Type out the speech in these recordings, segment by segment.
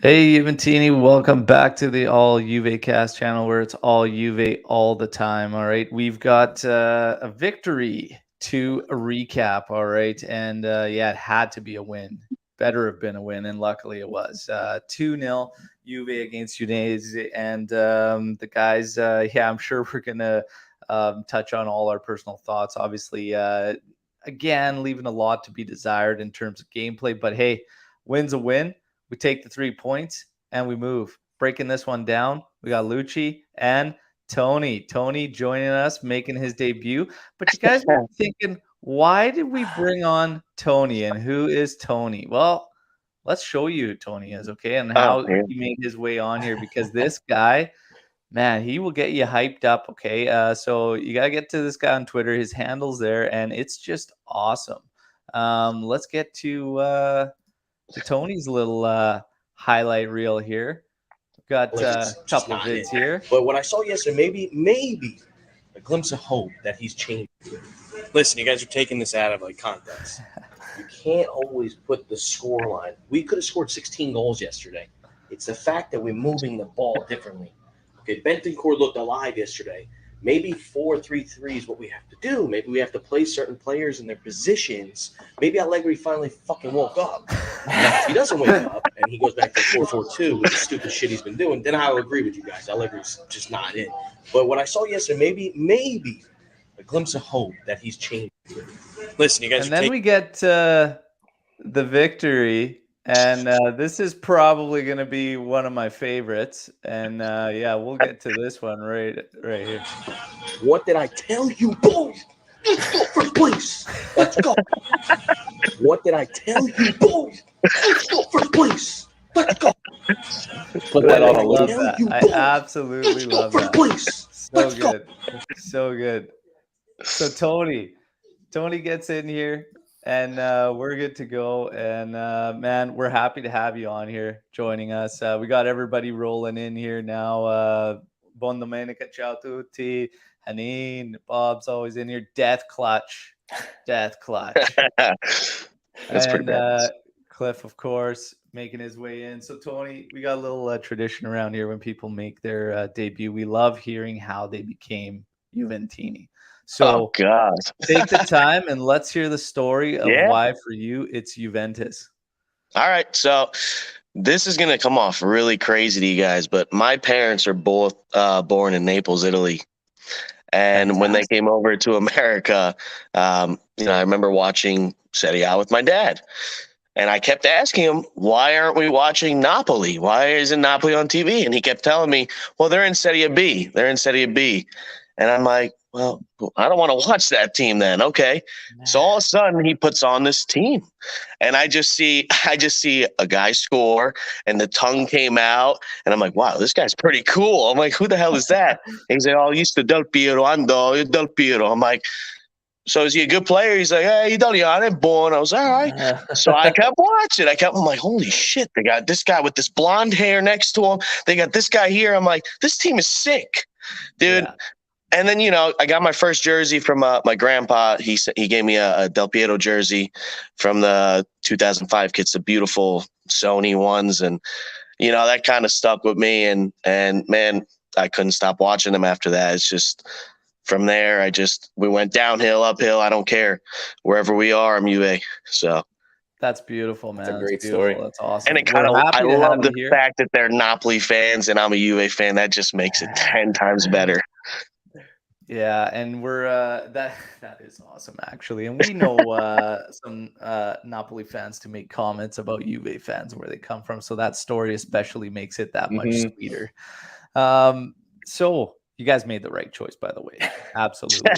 Hey, Juventini, welcome back to the All Juve Cast channel where it's all Juve all the time. All right, we've got a victory to recap. All right, and yeah, it had to be a win. Better have been a win, and luckily it was 2-0 Juve against Udinese. And the guys, yeah, I'm sure we're gonna touch on all our personal thoughts. Obviously, again, leaving a lot to be desired in terms of gameplay, but hey, win's a win. We take the 3 points and we move. Breaking this one down, we got Lucci and Tony. Tony joining us, making his debut. But you guys might be thinking, why did we bring on Tony and who is Tony? Well, let's show you who Tony is, okay, and Oh, how man. he made his way on here because this guy, man, he will get you hyped up, okay? So you got to get to this guy on Twitter. His handle's there, and it's just awesome. Let's get to Tony's little highlight reel here. We've got a couple of vids here. But what I saw yesterday, maybe a glimpse of hope that he's changed. Listen, you guys are taking this out of context. You can't always put the score line. We could have scored 16 goals yesterday. It's the fact that we're moving the ball differently. Okay, Bentoncourt looked alive yesterday. Maybe 4-3-3 is what we have to do. Maybe we have to play certain players in their positions. Maybe Allegri finally fucking woke up. Now, if he doesn't wake up and he goes back to 4-4-2 with the stupid shit he's been doing, then I'll agree with you guys. Allegri's just not in. But what I saw yesterday, maybe a glimpse of hope that he's changed. Listen, you guys. And then we get the victory. And this is probably going to be one of my favorites. And yeah, we'll get to this one right here. What did I tell you, boys? Let's go first place. Let's go. What did I tell you, boys? Let's go first place. Let's go. Put that on a I love loop. that. I absolutely love that. Place. So good. So good. So Tony gets in here. And we're good to go. And man, we're happy to have you on here joining us. We got everybody rolling in here now. Buon domenica, ciao tutti. Haneen, Bob's always in here. Death clutch. That's pretty bad. Cliff, of course, making his way in. So, Tony, we got a little tradition around here when people make their debut. We love hearing how they became Juventini. So Oh, God. take the time and let's hear the story of Yeah. why for you it's Juventus. All right. So this is going to come off really crazy to you guys, but my parents are both born in Naples, Italy. And when they came over to America, I remember watching Serie A with my dad. And I kept asking him, why aren't we watching Napoli? Why isn't Napoli on TV? And he kept telling me, well, they're in Serie B. They're in Serie B. And I'm like, well, I don't want to watch that team then. Okay. So all of a sudden he puts on this team and I just see a guy score and the tongue came out and I'm like, wow, this guy's pretty cool. I'm like, who the hell is that? And he's like, oh, used to Del Piero, Ando, Del Piero. I'm like, so is he a good player? He's like, hey, Italiano, born. I was all right. So I kept watching. I'm like, holy shit, they got this guy with this blonde hair next to him. They got this guy here. I'm like, this team is sick, dude. Yeah. And then, I got my first jersey from my grandpa. He gave me a Del Piero jersey from the 2005 kits, the beautiful Sony ones. And, that kind of stuck with me. And man, I couldn't stop watching them after that. It's just from there, we went downhill, uphill. I don't care. Wherever we are, I'm UA. So. That's beautiful, man. That's a great story. story. That's awesome. And I love the fact that they're Napoli fans and I'm a Juve fan. That just makes it 10 times better. Yeah, and we're that is awesome actually, and we know some Napoli fans to make comments about Juve fans where they come from, so that story especially makes it that much sweeter. So you guys made the right choice, by the way, absolutely,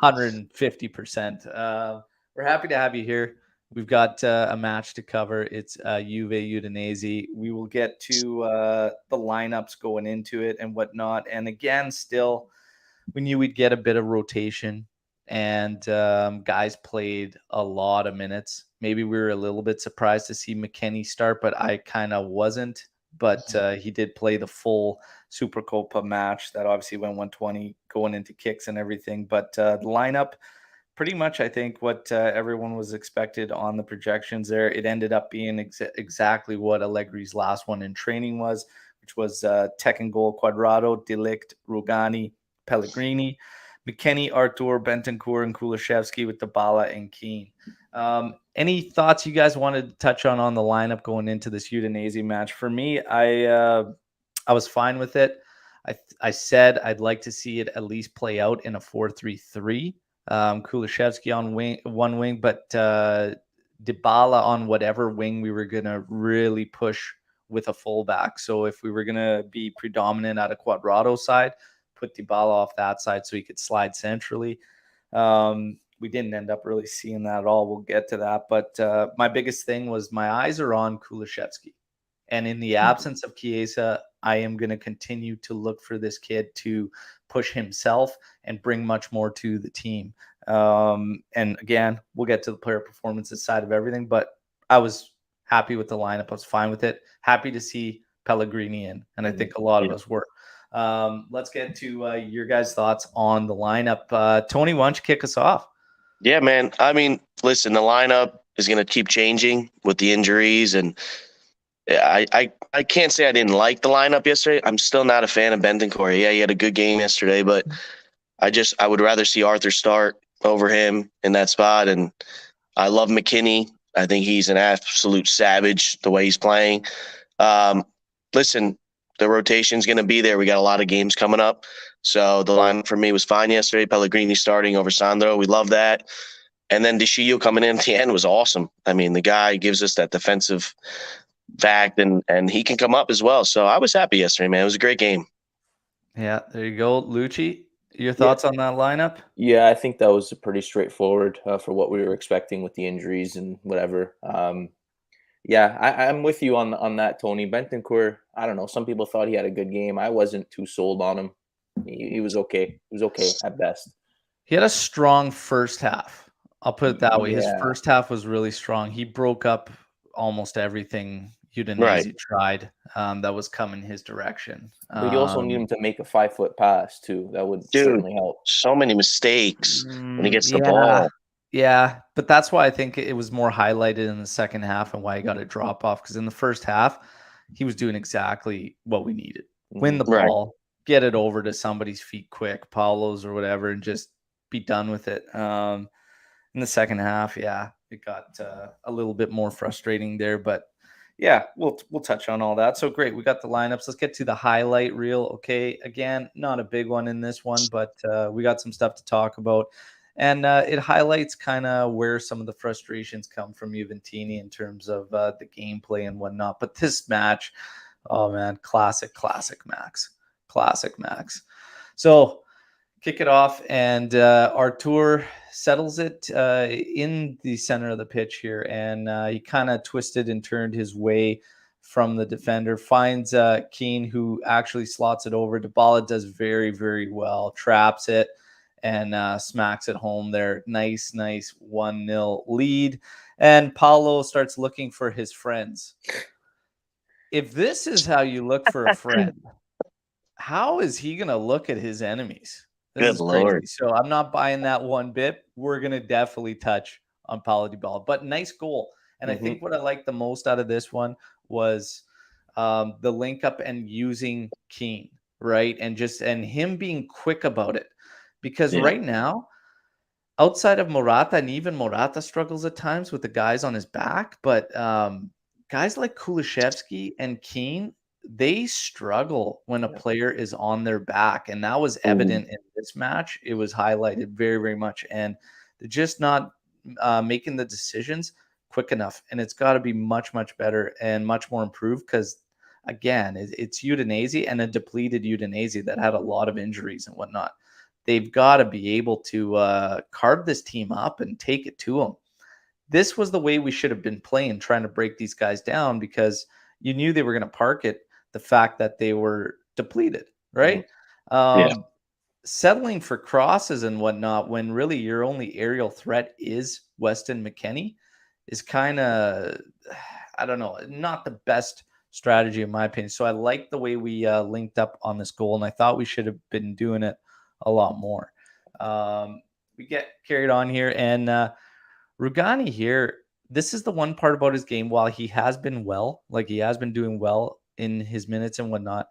150%. We're happy to have you here. We've got a match to cover. It's Juve Udinese. We will get to the lineups going into it and whatnot, and again, still. We knew we'd get a bit of rotation and guys played a lot of minutes. Maybe we were a little bit surprised to see McKennie start, but I kind of wasn't. But he did play the full Supercoppa match that obviously went 120 going into kicks and everything. But the lineup, pretty much, I think, what everyone was expected on the projections there. It ended up being exactly what Allegri's last one in training was, which was Tech and goal, Quadrado, Delict, Rugani, Pellegrini, McKennie, Artur, Bentancur, and Kulishevsky with Dybala and Keane. Any thoughts you guys wanted to touch on the lineup going into this Udinese match? For me, I was fine with it. I said I'd like to see it at least play out in a 4-3-3. Kulishevsky on one wing, but Dybala on whatever wing we were going to really push with a fullback. So if we were going to be predominant at a Quadrado side, put Dybala off that side so he could slide centrally. We didn't end up really seeing that at all. We'll get to that. But my biggest thing was my eyes are on Kulishevsky. And in the absence of Chiesa, I am going to continue to look for this kid to push himself and bring much more to the team. And again, we'll get to the player performances side of everything, but I was happy with the lineup. I was fine with it. Happy to see Pellegrini in, and I think a lot of us were. Let's get to your guys' thoughts on the lineup. Tony, why don't you kick us off? Yeah, man. I mean, listen, the lineup is going to keep changing with the injuries, and I can't say I didn't like the lineup yesterday. I'm still not a fan of Bentancur. Yeah, he had a good game yesterday, but I would rather see Arthur start over him in that spot. And I love McKennie. I think he's an absolute savage the way he's playing. Listen, the rotation's going to be there. We got a lot of games coming up. So the lineup for me was fine yesterday. Pellegrini starting over Sandro. We love that. And then Deshillo coming in at the end was awesome. I mean, the guy gives us that defensive fact, and he can come up as well. So I was happy yesterday, man. It was a great game. Yeah, there you go. Lucci, your thoughts on that lineup? Yeah, I think that was pretty straightforward for what we were expecting with the injuries and whatever. Yeah, I'm with you on that, Tony. Bentancur, I don't know. Some people thought he had a good game. I wasn't too sold on him. He was okay. He was okay at best. He had a strong first half. I'll put it that way. His first half was really strong. He broke up almost everything Udinese tried that was coming his direction. But you also need him to make a 5-foot pass too. That would certainly help. So many mistakes when he gets the ball. Yeah, but that's why I think it was more highlighted in the second half and why he got a drop off. Because in the first half, he was doing exactly what we needed. Win the ball, get it over to somebody's feet quick, Paulo's or whatever, and just be done with it. In the second half, it got a little bit more frustrating there. But yeah, we'll touch on all that. So great, we got the lineups. Let's get to the highlight reel. Okay, again, not a big one in this one, but we got some stuff to talk about. And it highlights kind of where some of the frustrations come from Juventini in terms of the gameplay and whatnot. But this match, oh man, classic Max. Classic Max. So kick it off, and Artur settles it in the center of the pitch here. And he kind of twisted and turned his way from the defender, finds Keane, who actually slots it over. Dybala does very, very well, traps it, and smacks it home there. Nice 1-0 lead. And Paulo starts looking for his friends. If this is how you look for a friend, how is he going to look at his enemies? This is Lord. Crazy. So I'm not buying that one bit. We're going to definitely touch on Paulo Dybala. But nice goal. And I think what I liked the most out of this one was the link up and using Keane, right? And him being quick about it. Because right now, outside of Morata, and even Morata struggles at times with the guys on his back, but guys like Kulishevsky and Keane, they struggle when a player is on their back. And that was evident in this match. It was highlighted very, very much. And they're just not making the decisions quick enough. And it's got to be much, much better and much more improved because, again, it's Udinese and a depleted Udinese that had a lot of injuries and whatnot. They've got to be able to carve this team up and take it to them. This was the way we should have been playing, trying to break these guys down because you knew they were going to park it, the fact that they were depleted, right? Settling for crosses and whatnot when really your only aerial threat is Weston McKennie is kind of, I don't know, not the best strategy in my opinion. So I like the way we linked up on this goal, and I thought we should have been doing it a lot more. we get carried on here, and Rugani here. This is the one part about his game. While he has been he has been doing well in his minutes and whatnot.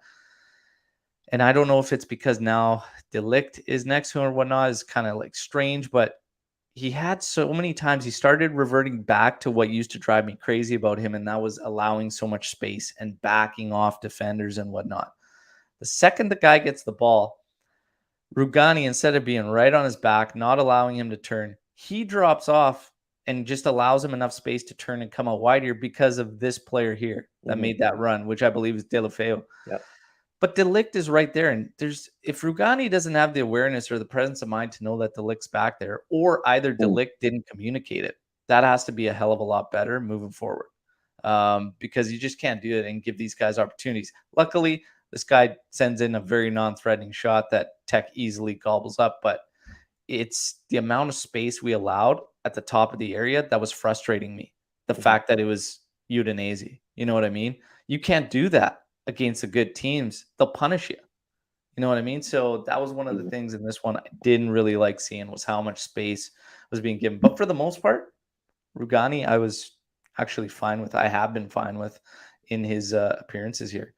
And I don't know if it's because now De Ligt is next to him or whatnot, is kind of like strange, but he had so many times he started reverting back to what used to drive me crazy about him, and that was allowing so much space and backing off defenders and whatnot. The second the guy gets the ball, Rugani, instead of being right on his back, not allowing him to turn, he drops off and just allows him enough space to turn and come out wide here because of this player here that made that run, which I believe is De La Feo. Yep. But De Ligt is right there. And if Rugani doesn't have the awareness or the presence of mind to know that De Ligt's back there, or either De Ligt didn't communicate it, that has to be a hell of a lot better moving forward. Because you just can't do it and give these guys opportunities. Luckily, this guy sends in a very non-threatening shot that Tech easily gobbles up, but it's the amount of space we allowed at the top of the area that was frustrating me. The fact that it was Udinese, you know what I mean? You can't do that against the good teams. They'll punish you. You know what I mean? So that was one of the things in this one I didn't really like seeing, was how much space was being given. But for the most part, Rugani, I was actually fine with. I have been fine with in his appearances here.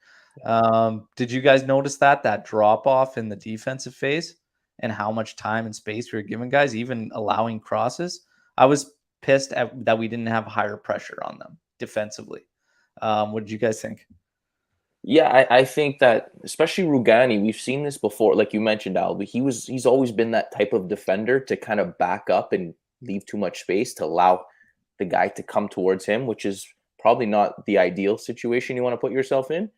Did you guys notice that drop off in the defensive phase and how much time and space we were giving guys, even allowing crosses? I was pissed that we didn't have higher pressure on them defensively. What did you guys think? Yeah, I think that especially Rugani, we've seen this before. Like you mentioned, Albie, he's always been that type of defender to kind of back up and leave too much space to allow the guy to come towards him, which is probably not the ideal situation you want to put yourself in.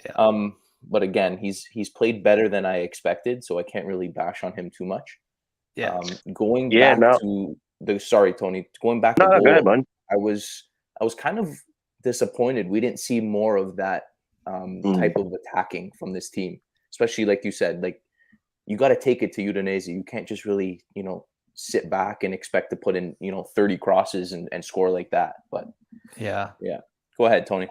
Yeah. But again, he's played better than I expected, so I can't really bash on him too much. Yeah. Going back to Tony. Going back to goal, go ahead, bud. I was kind of disappointed we didn't see more of that type of attacking from this team, especially like you said, like you got to take it to Udinese. You can't just really, sit back and expect to put in, 30 crosses and score like that. But yeah. Go ahead, Tony.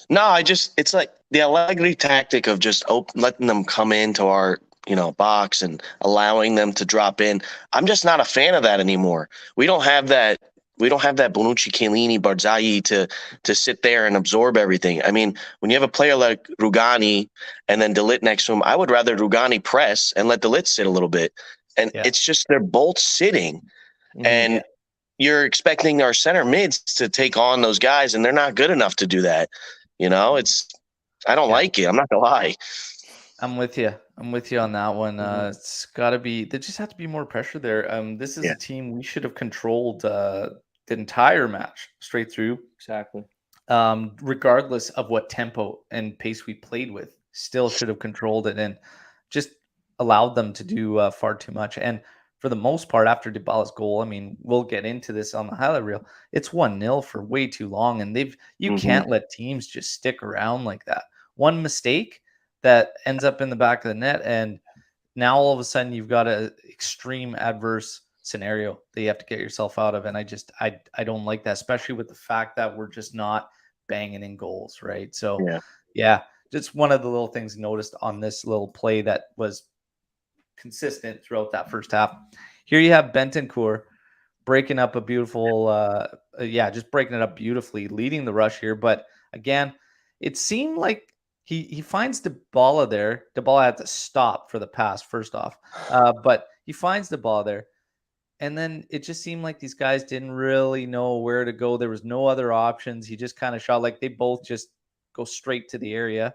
No, it's like the Allegri tactic of just letting them come into our, box and allowing them to drop in. I'm just not a fan of that anymore. We don't have that Bonucci, Chiellini, Barzagli to sit there and absorb everything. I mean, when you have a player like Rugani and then De Ligt next to him, I would rather Rugani press and let De Ligt sit a little bit. And it's just they're both sitting. And you're expecting our center mids to take on those guys, and they're not good enough to do that. I don't like it. I'm not gonna lie. I'm with you on that one. It's got to be. There just has to be more pressure there. This is a team we should have controlled the entire match straight through. Exactly. Regardless of what tempo and pace we played with, still should have controlled it and just allowed them to do far too much. And for the most part, after Dybala's goal, I mean, we'll get into this on the highlight reel. It's 1-0 for way too long, and you can't let teams just stick around like that. One mistake that ends up in the back of the net, and now all of a sudden you've got an extreme adverse scenario that you have to get yourself out of. And I don't like that, especially with the fact that we're just not banging in goals, right? So yeah, just one of the little things noticed on this little play that was consistent throughout that first half. Here you have Bentancur breaking up a beautiful, just breaking it up beautifully, leading the rush here. But again, it seemed like he finds Dybala there. Dybala had to stop for the pass, first off. But he finds Dybala there. And then it just seemed like these guys didn't really know where to go. There was no other options. He just kind of shot, like they both just go straight to the area.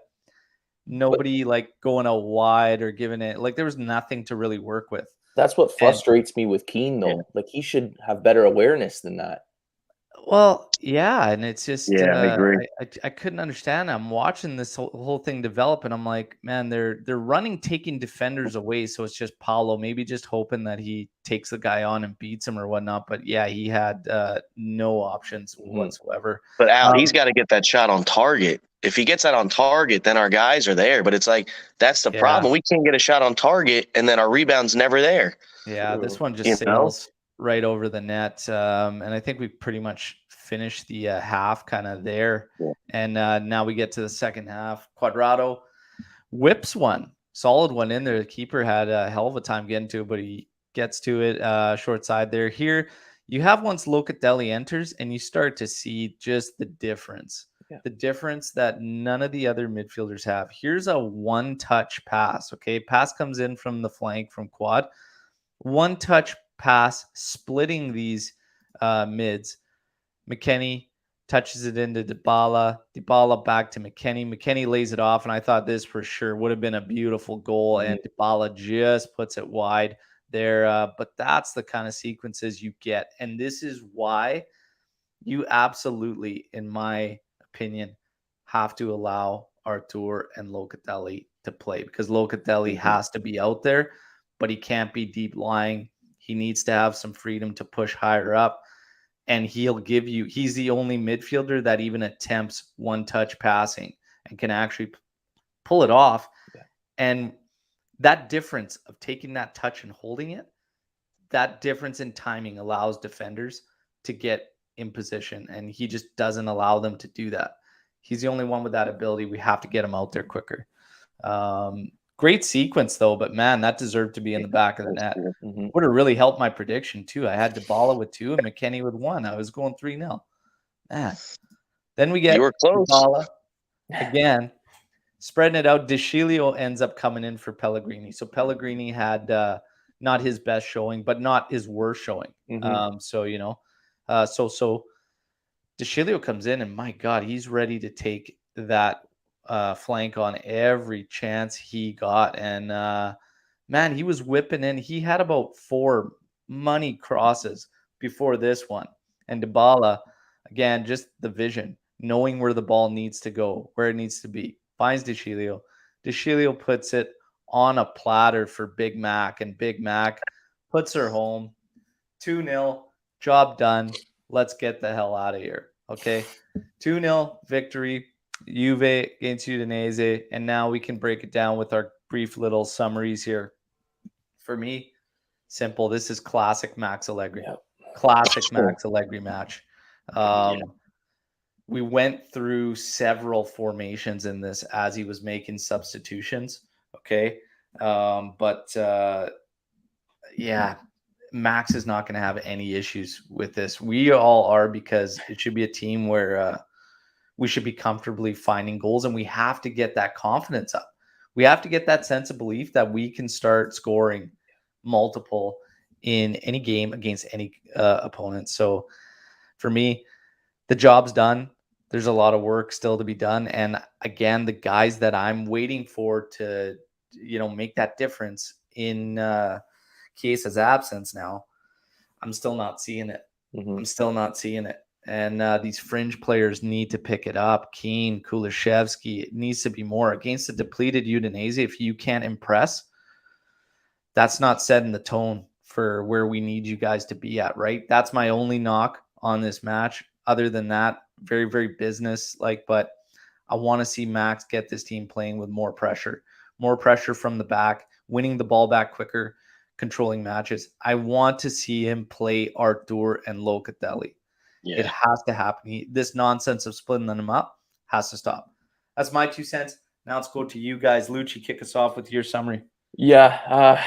Nobody like going out wide or giving it, like there was nothing to really work with. That's what frustrates me with Keane, though. Like he should have better awareness than that. Well, yeah, and it's just I agree. I couldn't understand. I'm watching this whole thing develop, and I'm like, man, they're running, taking defenders away. So it's just Paulo, maybe just hoping that he takes the guy on and beats him or whatnot. But yeah, he had no options whatsoever. But Al, he's got to get that shot on target. If he gets that on target, then our guys are there. But it's like that's the problem. We can't get a shot on target, and then our rebound's never there. Yeah, this one just sails right over the net. And I think we pretty much finished the half kind of there. Yeah. And now we get to the second half. Cuadrado whips one, solid one in there. The keeper had a hell of a time getting to it, but he gets to it short side there. Here, you have once Locatelli enters, and you start to see just the difference. Yeah. The difference that none of the other midfielders have. Here's a one-touch pass, okay? Pass comes in from the flank from quad. One-touch pass splitting these mids. McKennie touches it into Dybala. Dybala back to McKennie. McKennie lays it off, and I thought this for sure would have been a beautiful goal, and Dybala just puts it wide there. But that's the kind of sequences you get, and this is why you absolutely, in my opinion, have to allow Artur and Locatelli to play, because Locatelli has to be out there, but he can't be deep lying. He needs to have some freedom to push higher up. And he's the only midfielder that even attempts one-touch passing and can actually pull it off. Yeah. And that difference of taking that touch and holding it, that difference in timing allows defenders to get in position, and he just doesn't allow them to do that. He's the only one with that ability. We have to get him out there quicker. Great sequence, though, but man, that deserved to be in the back of the net. Would have really helped my prediction, too. I had Dybala with 2 and McKennie with 1. I was going 3-0. Man. Then we get You were close. Dybala again, spreading it out. De Sciglio ends up coming in for Pellegrini. So Pellegrini had not his best showing, but not his worst showing. So De Sciglio comes in, and my God, he's ready to take that flank on every chance he got. And man, he was whipping in. He had about 4 money crosses before this one. And Dybala, again, just the vision, knowing where the ball needs to go, where it needs to be, finds De Sciglio. De Sciglio puts it on a platter for Big Mac, and Big Mac puts her home. 2-0, job done. Let's get the hell out of here. Okay, 2-0 victory. Juve against Udinese, and now we can break it down with our brief little summaries here. For me, simple. This is classic Max Allegri. Yep. Classic Max Allegri match. We went through several formations in this as he was making substitutions. Okay, Max is not going to have any issues with this. We all are, because it should be a team where we should be comfortably finding goals, and we have to get that confidence up. We have to get that sense of belief that we can start scoring multiple in any game against any opponent. So for me, the job's done. There's a lot of work still to be done. And again, the guys that I'm waiting for to, make that difference in Chiesa's absence now, I'm still not seeing it. I'm still not seeing it. And these fringe players need to pick it up. Keane, Kulishevsky, it needs to be more. Against a depleted Udinese, if you can't impress, that's not setting the tone for where we need you guys to be at, right? That's my only knock on this match. Other than that, very, very business-like. But I want to see Max get this team playing with more pressure from the back, winning the ball back quicker, controlling matches. I want to see him play Artur and Locatelli. Yeah. It has to happen. This nonsense of splitting them up has to stop. That's my 2 cents. Now let's go to you guys. Lucci, kick us off with your summary. Yeah,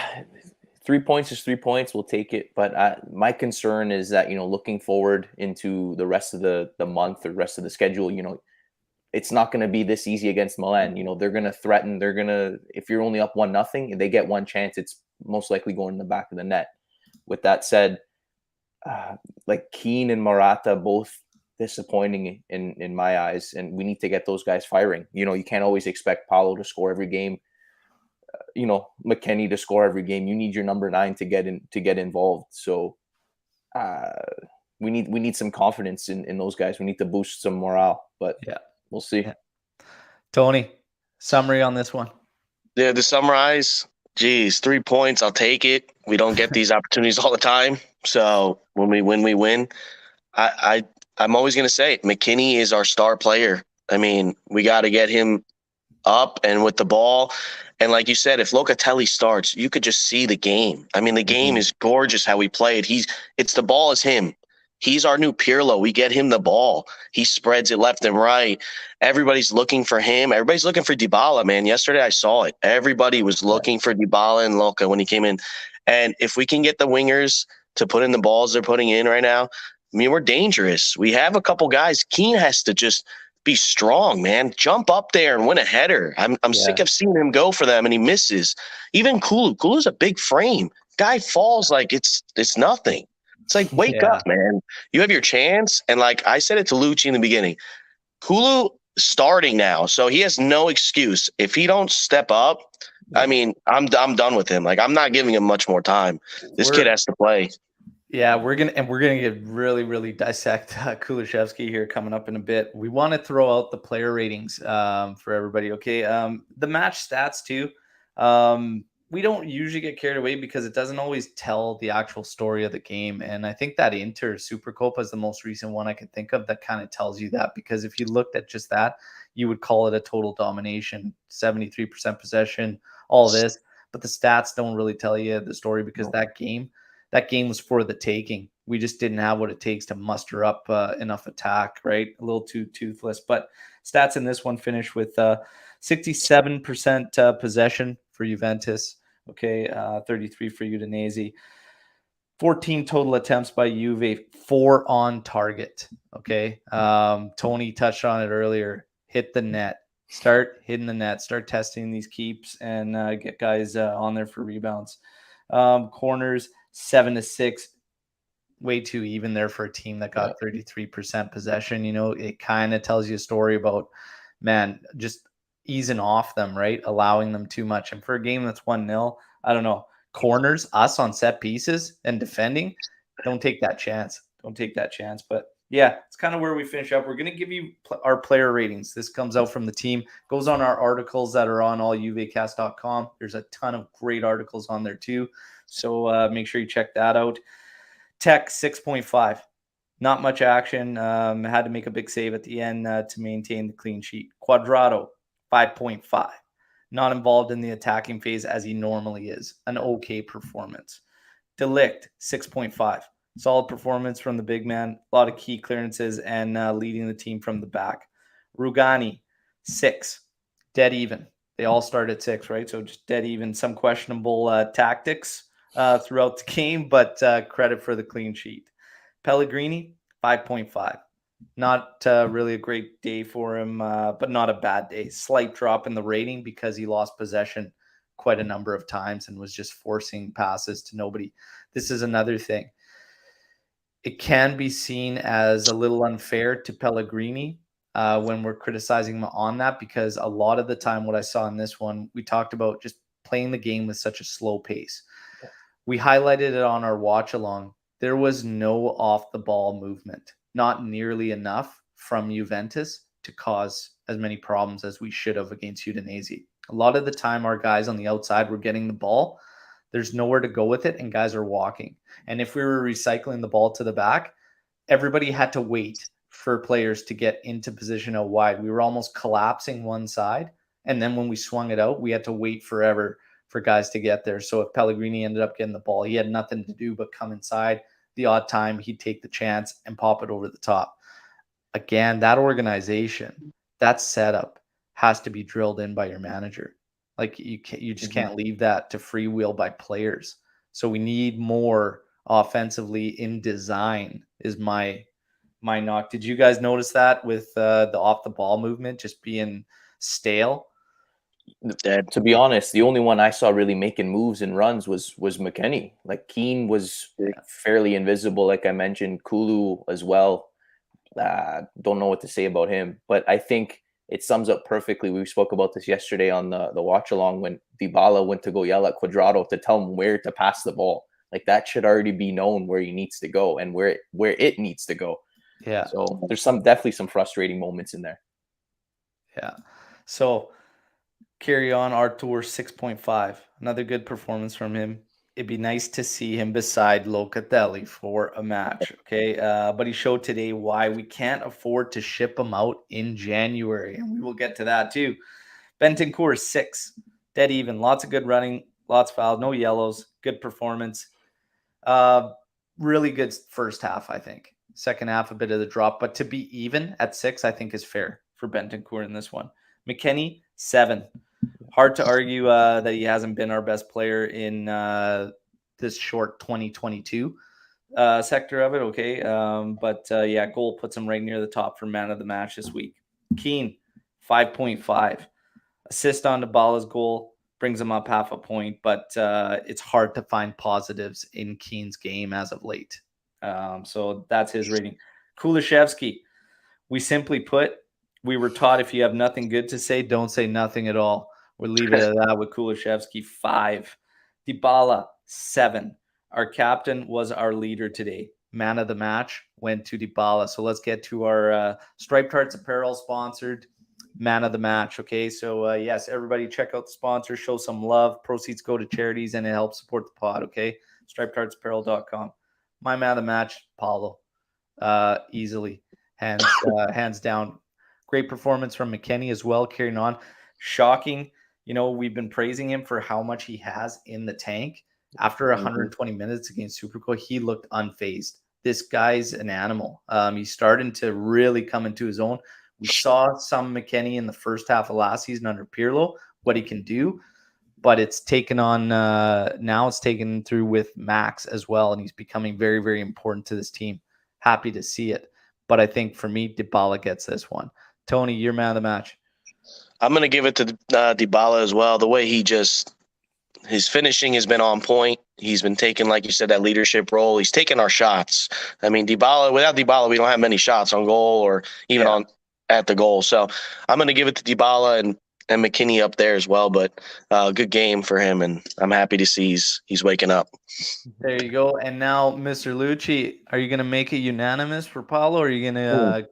3 points is 3 points. We'll take it. But my concern is that, looking forward into the rest of the month or rest of the schedule, it's not going to be this easy against Milan. They're going to threaten. They're going to, if you're only up 1-0, if they get one chance, it's most likely going in the back of the net. With that said, like Keane and Morata, both disappointing in my eyes, and we need to get those guys firing. You can't always expect Paulo to score every game. McKennie to score every game. You need your number 9 to get involved. So we need some confidence in those guys. We need to boost some morale. But yeah, we'll see. Yeah. Tony, summary on this one. Yeah, to summarize, 3 points, I'll take it. We don't get these opportunities all the time. So when we win. I'm always going to say it. McKennie is our star player. I mean, we got to get him up and with the ball. And like you said, if Locatelli starts, you could just see the game. I mean, the game is gorgeous how we played. It's the ball is him. He's our new Pirlo. We get him the ball. He spreads it left and right. Everybody's looking for him. Everybody's looking for Dybala, man. Yesterday I saw it. Everybody was looking for Dybala and Loca when he came in. And if we can get the wingers to put in the balls they're putting in right now, I mean, we're dangerous. We have a couple guys. Keane has to just be strong, man. Jump up there and win a header. I'm sick of seeing him go for them and he misses. Even Kulu's a big frame. Guy falls like it's nothing. It's like, wake up, man. You have your chance. And like I said it to Lucci in the beginning, Kulu starting now, so he has no excuse. If he don't step up, I mean, I'm done with him. Like, I'm not giving him much more time. This kid has to play. Yeah, we're gonna get really dissect Kulishevsky here coming up in a bit. We want to throw out the player ratings for everybody. Okay, the match stats too. We don't usually get carried away because it doesn't always tell the actual story of the game. And I think that Inter Supercopa is the most recent one I can think of that kind of tells you that, because if you looked at just that, you would call it a total domination, 73% possession, all this. But the stats don't really tell you the story because that game was for the taking. We just didn't have what it takes to muster up enough attack, right? A little too toothless. But stats in this one finish with 67% possession for Juventus. Okay, 33 for Udinese. 14 total attempts by Juve, 4 on target. Okay, Tony touched on it earlier. Hit the net. Start hitting the net. Start testing these keeps and get guys on there for rebounds. Corners 7-6. Way too even there for a team that got 33% possession. You know, it kind of tells you a story about, man, just easing off them, right? Allowing them too much. And for a game that's 1-0, I don't know. Corners, us on set pieces and defending, don't take that chance. Don't take that chance. But yeah, it's kind of where we finish up. We're going to give you our player ratings. This comes out from the team, goes on our articles that are on alluvcast.com. There's a ton of great articles on there too. So make sure you check that out. Tech 6.5. Not much action. Had to make a big save at the end to maintain the clean sheet. Quadrado 5.5. Not involved in the attacking phase as he normally is. An okay performance. Delict 6.5. Solid performance from the big man. A lot of key clearances and leading the team from the back. Rugani 6. Dead even. They all start at 6, right? So just dead even. Some questionable tactics throughout the game, but credit for the clean sheet. Pellegrini 5.5. Not really a great day for him, but not a bad day. Slight drop in the rating because he lost possession quite a number of times and was just forcing passes to nobody. This is another thing. It can be seen as a little unfair to Pellegrini when we're criticizing him on that, because a lot of the time what I saw in this one, we talked about just playing the game with such a slow pace. We highlighted it on our watch along. There was no off the ball movement, not nearly enough from Juventus to cause as many problems as we should have against Udinese. A lot of the time, our guys on the outside were getting the ball. There's nowhere to go with it, and guys are walking. And if we were recycling the ball to the back, everybody had to wait for players to get into position out wide. We were almost collapsing one side, and then when we swung it out, we had to wait forever for guys to get there. So if Pellegrini ended up getting the ball, he had nothing to do but come inside. The odd time, he'd take the chance and pop it over the top. Again, that organization, that setup has to be drilled in by your manager. Like you just can't leave that to freewheel by players. So we need more offensively in design is my knock. Did you guys notice that with the off the ball movement just being stale? To be honest, the only one I saw really making moves and runs was McKennie. Like Keane was fairly invisible, like I mentioned. Kulu as well. Don't know what to say about him, but I think it sums up perfectly. We spoke about this yesterday on the watch along when Dybala went to go yell at Cuadrado to tell him where to pass the ball. Like that should already be known where he needs to go and where it needs to go. Yeah. So there's definitely some frustrating moments in there. Yeah. So carry on Artur 6.5. Another good performance from him. It'd be nice to see him beside Locatelli for a match, okay? But he showed today why we can't afford to ship him out in January, and we will get to that too. Bentancur 6, dead even. Lots of good running, lots of fouls, no yellows, good performance. Really good first half, I think. Second half, a bit of the drop, but to be even at 6, I think is fair for Bentancur in this one. McKennie 7. Hard to argue that he hasn't been our best player in this short 2022 sector of it. Okay. Yeah, goal puts him right near the top for man of the match this week. Keane, 5.5. Assist on Dybala's goal brings him up half a point, but it's hard to find positives in Keane's game as of late. So that's his rating. Kulishevsky, we simply put, we were taught if you have nothing good to say, don't say nothing at all. We'll leave it at that with Kulishevsky, 5. Dybala, 7. Our captain was our leader today. Man of the match went to Dybala. So let's get to our Stripe Tarts Apparel sponsored man of the match. Okay, so yes, everybody check out the sponsor, show some love. Proceeds go to charities and it helps support the pod. Okay, stripetartsapparel.com. My man of the match, Paulo, easily, hands down. Great performance from McKennie as well, carrying on. Shocking, we've been praising him for how much he has in the tank. After 120 minutes against Superco, he looked unfazed. This guy's an animal. He's starting to really come into his own. We saw some McKennie in the first half of last season under Pirlo, what he can do, but it's taken on now it's taken through with Max as well, and he's becoming very, very important to this team. Happy to see it. But I think for me, Dybala gets this one. Tony, your man of the match. I'm going to give it to Dybala as well. The way his finishing has been on point. He's been taking, like you said, that leadership role. He's taking our shots. I mean, without Dybala, we don't have many shots on goal or even at the goal. So I'm going to give it to Dybala and McKennie up there as well. But good game for him, and I'm happy to see he's waking up. There you go. And now, Mr. Lucci, are you going to make it unanimous for Paulo, or are you going to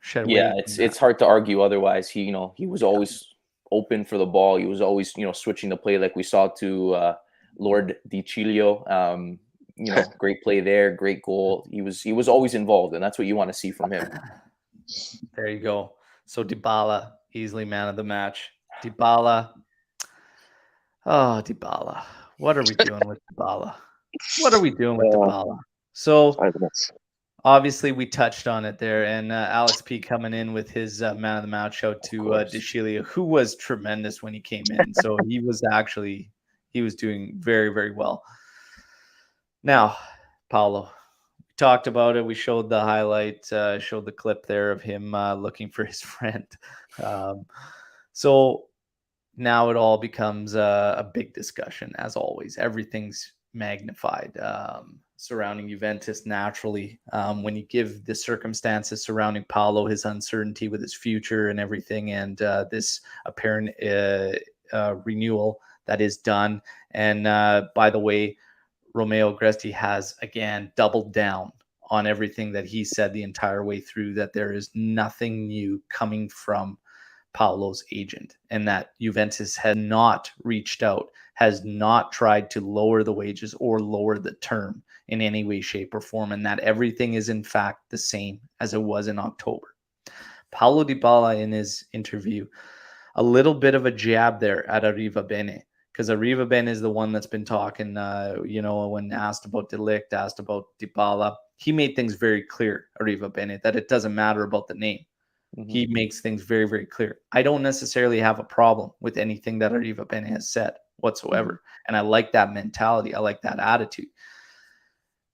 shed weight? Yeah, it's hard to argue otherwise. He was always open for the ball. He was always switching the play like we saw to Lord Di Cilio. Great play there, great goal. He was always involved, and that's what you want to see from him. There you go. So Dybala, easily man of the match. Dybala. Oh, Dybala. What are we doing with Dybala? What are we doing with Dybala? So obviously we touched on it there, and Alex P coming in with his man of the match shout to Di Cilio, who was tremendous when he came in. So he was doing very, very well. Now, Paulo, we talked about it. We showed the highlight, showed the clip there of him looking for his friend. So now it all becomes a big discussion, as always. Everything's magnified surrounding Juventus naturally. When you give the circumstances surrounding Paulo, his uncertainty with his future and everything, and this apparent renewal that is done. And by the way, Romeo Gresti has again doubled down on everything that he said the entire way through, that there is nothing new coming from Paulo's agent, and that Juventus has not reached out, has not tried to lower the wages or lower the term in any way, shape, or form, and that everything is in fact the same as it was in October. Paulo Dybala, in his interview, a little bit of a jab there at Arriva Bene, because Arriva Bene is the one that's been talking, when asked about De Ligt, asked about Dybala, he made things very clear, Arriva Bene, that it doesn't matter about the name. He makes things very, very clear. I don't necessarily have a problem with anything that Arriva Bene has said whatsoever. And I like that mentality. I like that attitude.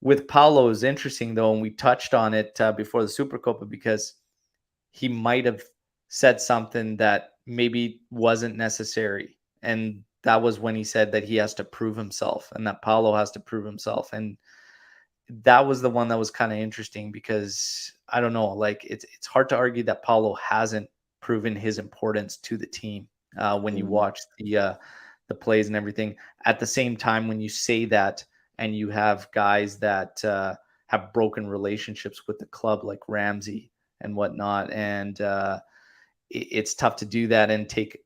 With Paulo is interesting, though, and we touched on it before the Supercopa, because he might have said something that maybe wasn't necessary. And that was when he said that he has to prove himself, and that Paulo has to prove himself. And that was the one that was kind of interesting, because I don't know, like it's hard to argue that Paulo hasn't proven his importance to the team when you watch the plays and everything. At the same time, when you say that and you have guys that have broken relationships with the club like Ramsey and whatnot, and it's tough to do that and take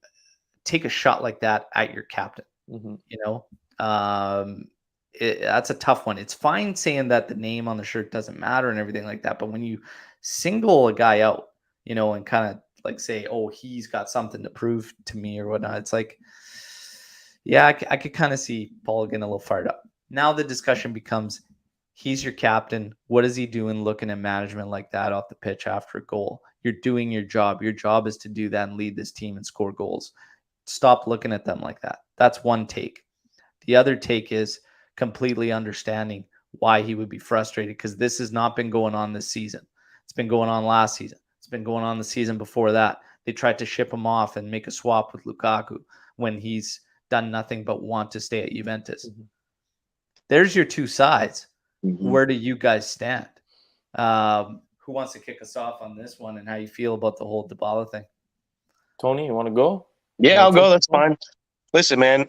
a shot like that at your captain. That's a tough one. It's fine saying that the name on the shirt doesn't matter and everything like that, but when you single a guy out, and kind of like say, oh, he's got something to prove to me or whatnot, it's like, yeah, I could kind of see Paul getting a little fired up. Now the discussion becomes, he's your captain. What is he doing looking at management like that off the pitch after a goal? You're doing your job. Your job is to do that and lead this team and score goals. Stop looking at them like that. That's one take. The other take is, completely understanding why he would be frustrated, because this has not been going on this season. It's been going on last season. It's been going on the season before that. They tried to ship him off and make a swap with Lukaku when he's done nothing but want to stay at Juventus. There's your two sides. Where do you guys stand? Who wants to kick us off on this one and how you feel about the whole Dybala thing? Tony, you want to go? Yeah, I'll go. That's fine. Listen, man,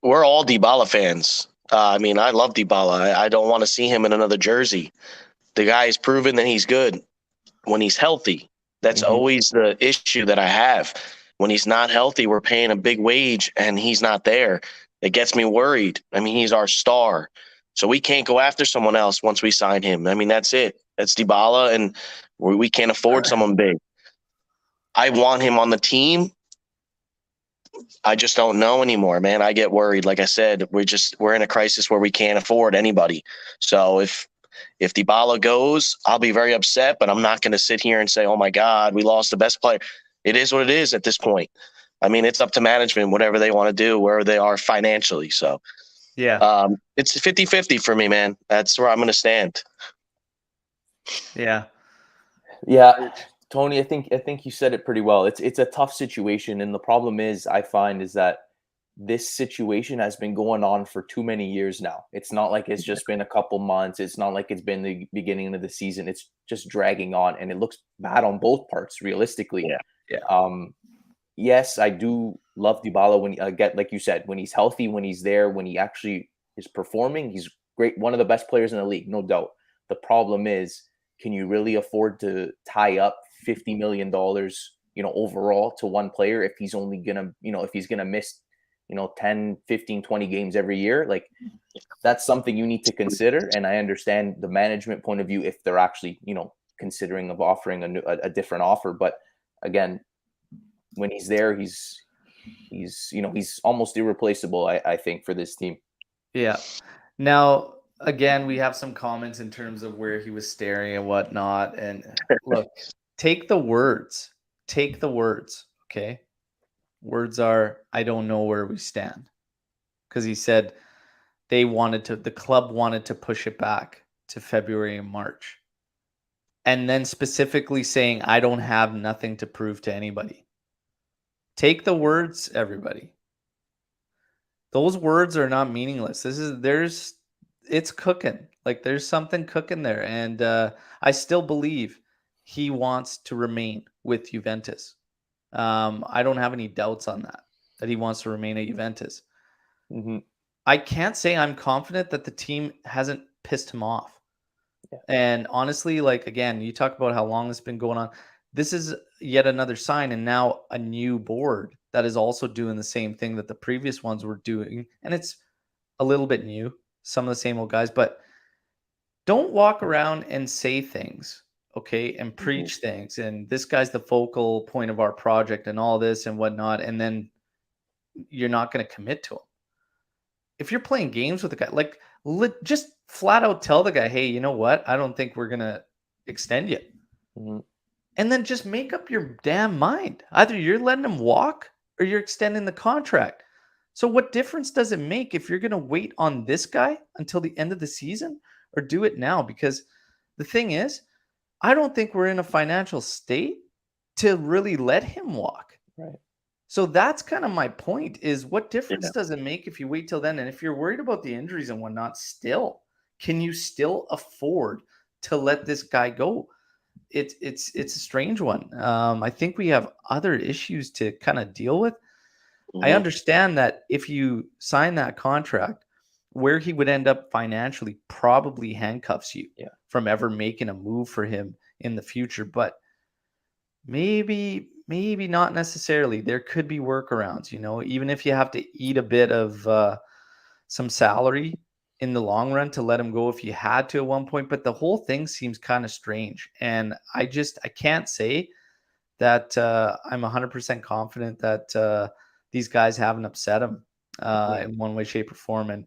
we're all Dybala fans. I mean, I love Dybala. I don't want to see him in another jersey. The guy has proven that he's good when he's healthy. That's always the issue that I have. When he's not healthy, we're paying a big wage and he's not there. It gets me worried. I mean, he's our star. So we can't go after someone else once we sign him. I mean, that's it. That's Dybala, and we can't afford someone big. I want him on the team. I just don't know anymore, man. I get worried. Like I said, we're in a crisis where we can't afford anybody. So if Dybala goes, I'll be very upset, but I'm not going to sit here and say, oh my God, we lost the best player. It is what it is at this point. I mean, it's up to management, whatever they want to do, where they are financially. So yeah, it's 50-50 for me, man. That's where I'm going to stand. Yeah. Tony, I think you said it pretty well. It's a tough situation, and the problem is, I find, is that this situation has been going on for too many years now. It's not like it's just been a couple months. It's not like it's been the beginning of the season. It's just dragging on, and it looks bad on both parts, realistically. Yeah. Yes, I do love Dybala when like you said, when he's healthy, when he's there, when he actually is performing, he's great. One of the best players in the league, no doubt. The problem is, can you really afford to tie up $50 million, overall to one player if he's only gonna, if he's gonna miss, 10, 15, 20 games every year? Like, that's something you need to consider. And I understand the management point of view if they're actually, considering of offering a different offer. But again, when he's there, he's almost irreplaceable, I think, for this team. Yeah. Now, again, we have some comments in terms of where he was staring and whatnot. And look, take the words. Okay. Words are, I don't know where we stand. Because he said the club wanted to push it back to February and March. And then specifically saying, I don't have nothing to prove to anybody. Take the words, everybody. Those words are not meaningless. It's cooking. Like, there's something cooking there. And I still believe he wants to remain with Juventus. I don't have any doubts on that he wants to remain at Juventus. I can't say I'm confident that the team hasn't pissed him off. Yeah. And honestly, like, again, you talk about how long this has been going on. This is yet another sign, and now a new board that is also doing the same thing that the previous ones were doing. And it's a little bit new, some of the same old guys, but don't walk around and say things, okay, and preach things. And this guy's the focal point of our project and all this and whatnot. And then you're not going to commit to him. If you're playing games with the guy, like, just flat out tell the guy, hey, you know what? I don't think we're going to extend you. And then just make up your damn mind. Either you're letting him walk or you're extending the contract. So what difference does it make if you're going to wait on this guy until the end of the season or do it now? Because the thing is, I don't think we're in a financial state to really let him walk. Right. So that's kind of my point, is what difference does it make if you wait till then? And if you're worried about the injuries and whatnot, can you still afford to let this guy go? It's a strange one. I think we have other issues to kind of deal with. I understand that if you sign that contract, where he would end up financially probably handcuffs you from ever making a move for him in the future. But maybe not necessarily. There could be workarounds, even if you have to eat a bit of some salary in the long run to let him go if you had to at one point. But the whole thing seems kind of strange. And I can't say that I'm 100% confident that these guys haven't upset him in one way, shape, or form. And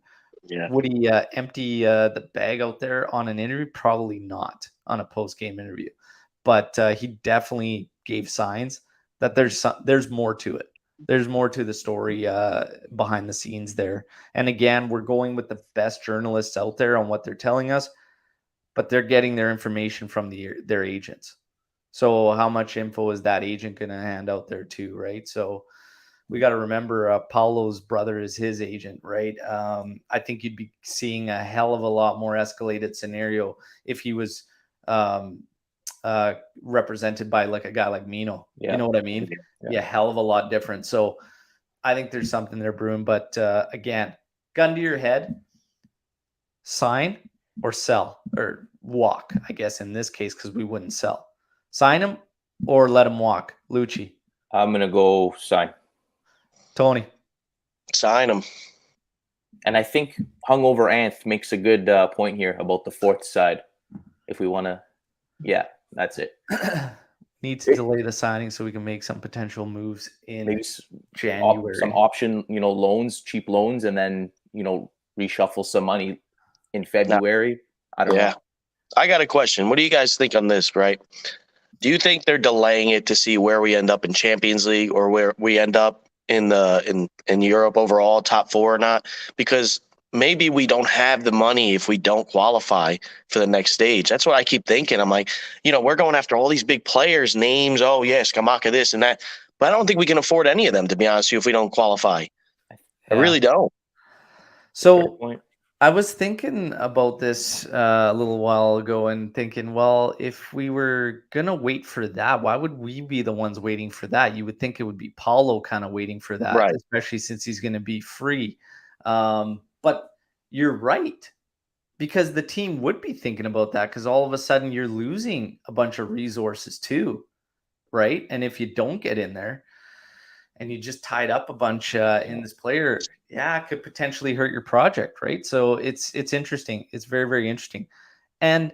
would he empty the bag out there on an interview? Probably not on a post-game interview. But he definitely gave signs that there's more to it. There's more to the story behind the scenes there. And again, we're going with the best journalists out there on what they're telling us, but they're getting their information from their agents. So how much info is that agent going to hand out there too, right? So we got to remember Paulo's brother is his agent, right? I think you'd be seeing a hell of a lot more escalated scenario if he was represented by like a guy like Mino. Yeah. You know what I mean? Yeah, hell of a lot different. So I think there's something there brewing. But again, gun to your head, sign or sell or walk, I guess, in this case, because we wouldn't sell. Sign him or let him walk. Lucci. I'm going to go sign. Tony. Sign him. And I think hungover Anth makes a good point here about the fourth side. If we want to, yeah, that's it. Need to delay the signing so we can make some potential moves in Maybe January. Some option, loans, cheap loans, and then, reshuffle some money in February. I don't know. I got a question. What do you guys think on this, right? Do you think they're delaying it to see where we end up in Champions League or where we end up in Europe overall, top 4 or not? Because maybe we don't have the money if we don't qualify for the next stage. That's what I keep thinking. I'm like, we're going after all these big players, names. Oh, yes, Kamaka, this and that. But I don't think we can afford any of them, to be honest with you, if we don't qualify. Yeah. I really don't. So I was thinking about this a little while ago and thinking, well, if we were going to wait for that, why would we be the ones waiting for that? You would think it would be Paulo kind of waiting for that, right, especially since he's going to be free. But you're right, because the team would be thinking about that because all of a sudden you're losing a bunch of resources too, right? And if you don't get in there and you just tied up a bunch in this player, it could potentially hurt your project, right? So it's interesting. It's very, very interesting. And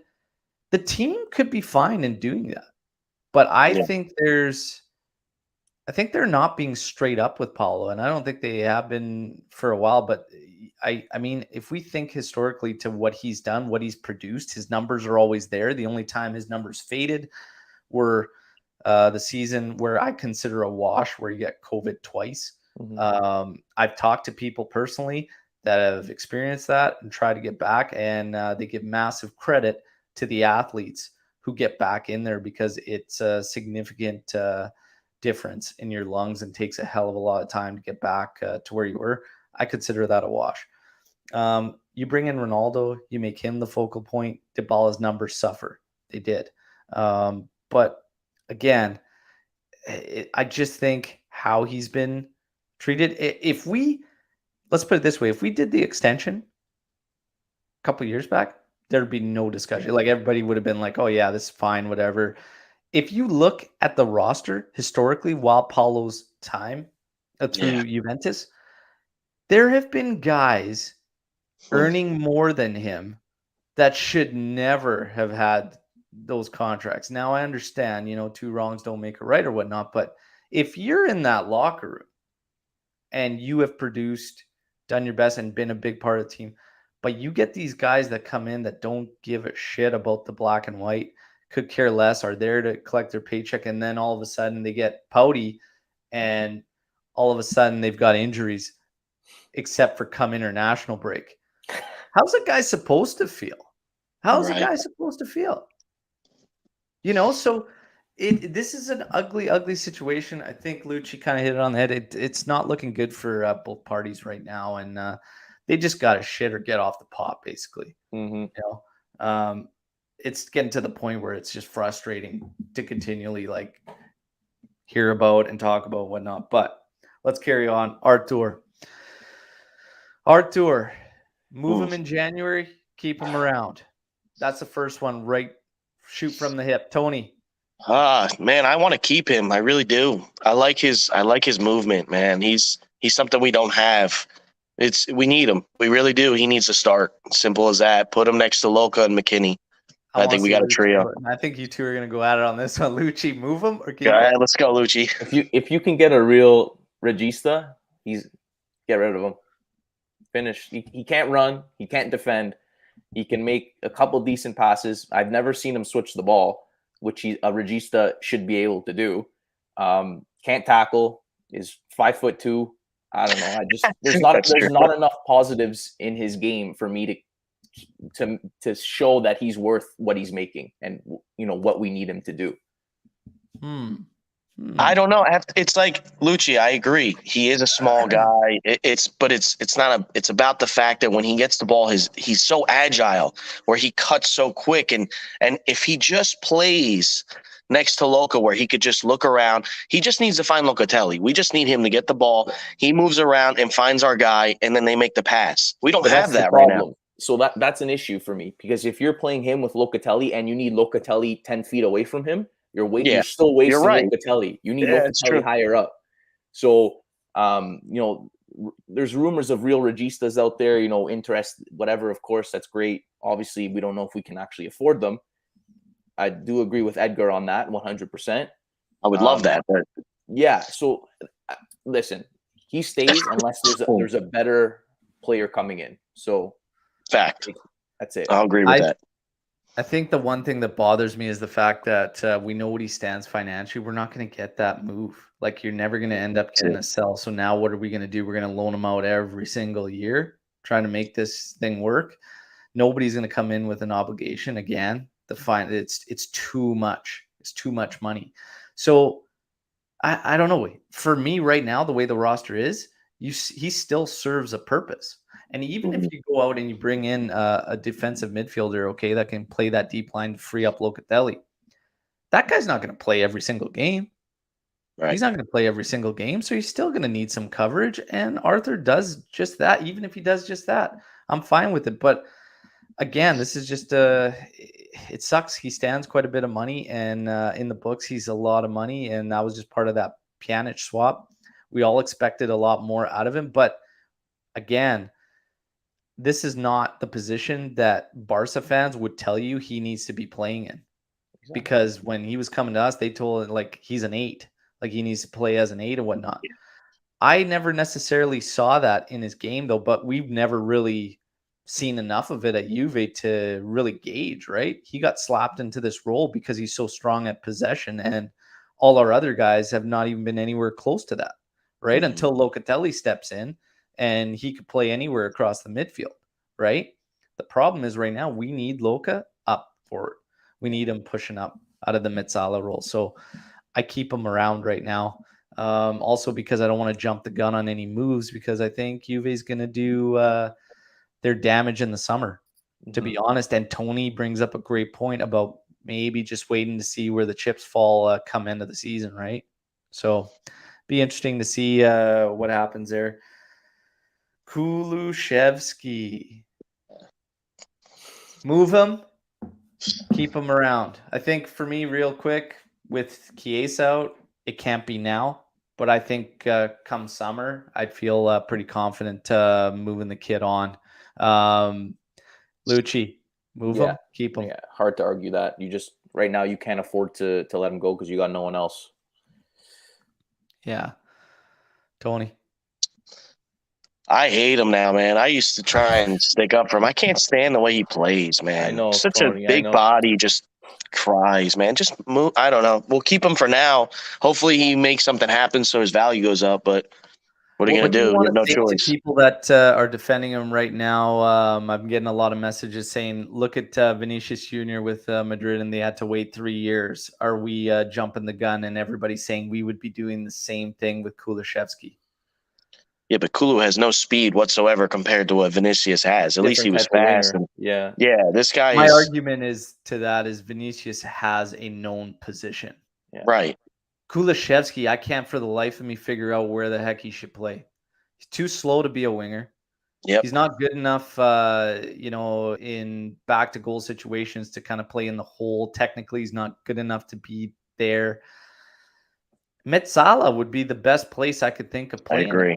the team could be fine in doing that. But I think they're not being straight up with Paulo, and I don't think they have been for a while. But I mean, if we think historically to what he's done, what he's produced, his numbers are always there. The only time his numbers faded were the season where I consider a wash, where you get COVID twice. Mm-hmm. I've talked to people personally that have experienced that and try to get back, and they give massive credit to the athletes who get back in there because it's a significant difference in your lungs and takes a hell of a lot of time to get back to where you were. I consider that a wash. You bring in Ronaldo, you make him the focal point. Dybala's numbers suffer. They did. But again, I just think how he's been treated. Let's put it this way, if we did the extension a couple of years back, there'd be no discussion. Like, everybody would have been like, oh yeah, this is fine, whatever. If you look at the roster historically, while Paulo's time through Juventus, there have been guys earning more than him that should never have had those contracts. Now, I understand, 2 wrongs don't make a right or whatnot, but if you're in that locker room and you have produced, done your best, and been a big part of the team, but you get these guys that come in that don't give a shit about the black and white, could care less, are there to collect their paycheck, and then all of a sudden they get pouty, and all of a sudden they've got injuries, except for come international break. How's a guy supposed to feel? How's a guy supposed to feel? So this is an ugly, ugly situation. I think Lucci kind of hit it on the head. It's not looking good for both parties right now, and they just got to shit or get off the pot, basically. Mm-hmm. It's getting to the point where it's just frustrating to continually hear about and talk about whatnot. But let's carry on. Artur, move him in January, keep him around. That's the first one, right? Shoot from the hip. Tony. Man, I want to keep him. I really do. I like his movement, man. He's something we don't have. We need him. We really do. He needs to start. Simple as that. Put him next to Loca and McKinney. I think we got a trio. I think you two are going to go at it on this one. Lucci, move him or keep him? Let's go, Lucci. If you can get a real regista, get rid of him. Finish. He can't run. He can't defend. He can make a couple decent passes. I've never seen him switch the ball, which a regista should be able to do. Can't tackle. is 5'2". I don't know. There's not enough positives in his game for me to show that he's worth what he's making and what we need him to do. I don't know. It's like Lucci. I agree. He is a small guy. It's about the fact that when he gets the ball, he's so agile, where he cuts so quick, and if he just plays next to Loca, where he could just look around, he just needs to find Locatelli. We just need him to get the ball. He moves around and finds our guy, and then they make the pass. We don't have that right now. So that's an issue for me, because if you're playing him with Locatelli and you need Locatelli 10 feet away from him, you're still wasting Locatelli. You need Locatelli higher up. So, there's rumors of real registas out there, interest, whatever. Of course, that's great. Obviously, we don't know if we can actually afford them. I do agree with Edgar on that 100%. I would love that. But... yeah. So, listen, he stays unless there's a better player coming in. So, fact. That's it. I'll agree with that. I think the one thing that bothers me is the fact that we know what he stands financially. We're not going to get that move. Like, you're never going to end up getting a sell. So now what are we going to do? We're going to loan him out every single year, trying to make this thing work. Nobody's going to come in with an obligation again. It's too much. It's too much money. So I don't know. For me right now, the way the roster is, he still serves a purpose. And even if you go out and you bring in a defensive midfielder, okay, that can play that deep line to free up Locatelli, that guy's not going to play every single game. Right. He's not going to play every single game, so he's still going to need some coverage. And Arthur does just that. Even if he does just that, I'm fine with it. But again, this is just it sucks. He stands quite a bit of money, and in the books, he's a lot of money. And that was just part of that Pjanic swap. We all expected a lot more out of him, but again, this is not the position that Barca fans would tell you he needs to be playing in. Exactly. Because when he was coming to us, they told him, like, he's an 8. Like, he needs to play as an 8 and whatnot. Yeah. I never necessarily saw that in his game, though, but we've never really seen enough of it at Juve to really gauge, right? He got slapped into this role because he's so strong at possession, and all our other guys have not even been anywhere close to that, right? Mm-hmm. Until Locatelli steps in. And he could play anywhere across the midfield, right? The problem is right now we need Loca up forward. We need him pushing up out of the Mezzala role. So I keep him around right now. Also because I don't want to jump the gun on any moves, because I think Juve is going to do their damage in the summer, to be honest. And Tony brings up a great point about maybe just waiting to see where the chips fall come into the season, right? So be interesting to see what happens there. Kulusevski. Move him. Keep him around. I think for me, real quick, with Chiesa out, it can't be now. But I think come summer, I'd feel pretty confident moving the kid on. Lucci, move him. Keep him. Yeah, hard to argue that. You just, right now, you can't afford to let him go because you got no one else. Yeah. Tony. I hate him now, man. I used to try and stick up for him. I can't stand the way he plays, man. I know, such Tony, a big body, just cries, man. Just move. I don't know. We'll keep him for now. Hopefully he makes something happen so his value goes up, but what are you going to do? You have no choice. To people that are defending him right now, I'm getting a lot of messages saying, look at Vinicius Jr. with Madrid, and they had to wait 3 years. Are we jumping the gun? And everybody's saying we would be doing the same thing with Kulusevski. Yeah, but Kulu has no speed whatsoever compared to what Vinicius has. At least he was fast. And, yeah, this guy My argument is Vinicius has a known position. Yeah. Right. Kulusevski, I can't for the life of me figure out where the heck he should play. He's too slow to be a winger. Yep. He's not good enough, in back-to-goal situations to kind of play in the hole. Technically, he's not good enough to be there. Mezzala would be the best place I could think of playing. I agree.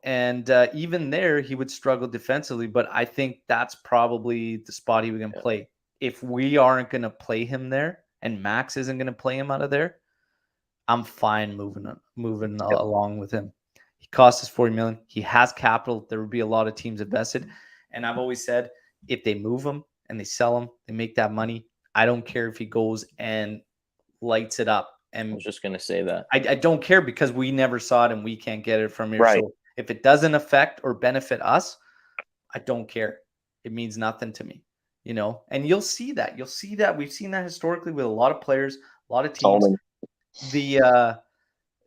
And even there, he would struggle defensively. But I think that's probably the spot he was going to play. If we aren't going to play him there and Max isn't going to play him out of there, I'm fine moving along with him. He cost us $40 million. He has capital. There would be a lot of teams invested. And I've always said, if they move him and they sell him, they make that money. I don't care if he goes and lights it up I And was just gonna say that. I don't care because we never saw it and we can't get it from here. Right. So if it doesn't affect or benefit us, I don't care. It means nothing to me, and you'll see that. You'll see that. We've seen that historically with a lot of players, a lot of teams. Totally.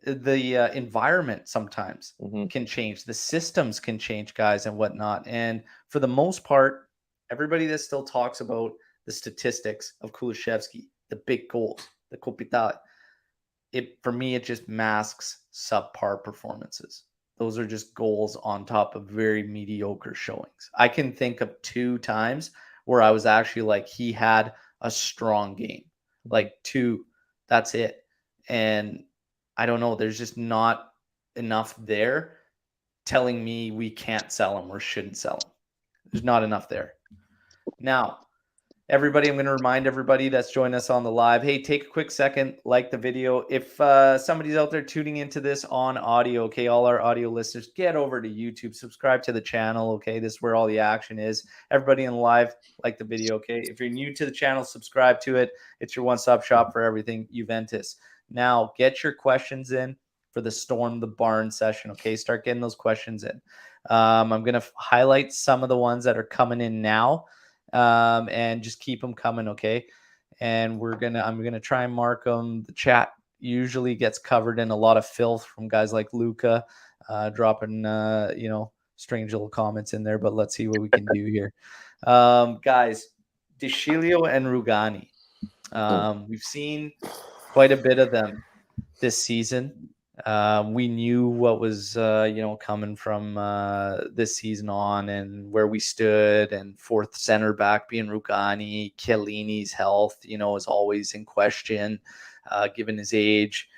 The environment sometimes Mhm. can change. The systems can change, guys, and whatnot. And for the most part, everybody that still talks about the statistics of Kulishevsky, the big goals, the Coppa Italia, for me, it just masks subpar performances. Those are just goals on top of very mediocre showings. I can think of 2 times where I was actually like, he had a strong game. Like 2, that's it. And I don't know, there's just not enough there telling me we can't sell him or shouldn't sell him. There's not enough there. Now, everybody, I'm going to remind everybody that's joined us on the live, hey, take a quick second, like the video. If somebody's out there tuning into this on audio, okay, all our audio listeners, get over to YouTube, subscribe to the channel, okay? This is where all the action is. Everybody in the live, like the video, okay? If you're new to the channel, subscribe to it. It's your one-stop shop for everything Juventus. Now, get your questions in for the Storm the Barn session, okay? Start getting those questions in. I'm going to highlight some of the ones that are coming in now. And just keep them coming, okay? And I'm gonna try and mark them. The chat usually gets covered in a lot of filth from guys like Luca, dropping strange little comments in there. But let's see what we can do here, guys. DeScilio and Rugani. We've seen quite a bit of them this season. We knew what was coming from this season on, and where we stood, and fourth center back being Rugani. Chiellini's health is always in question given his age,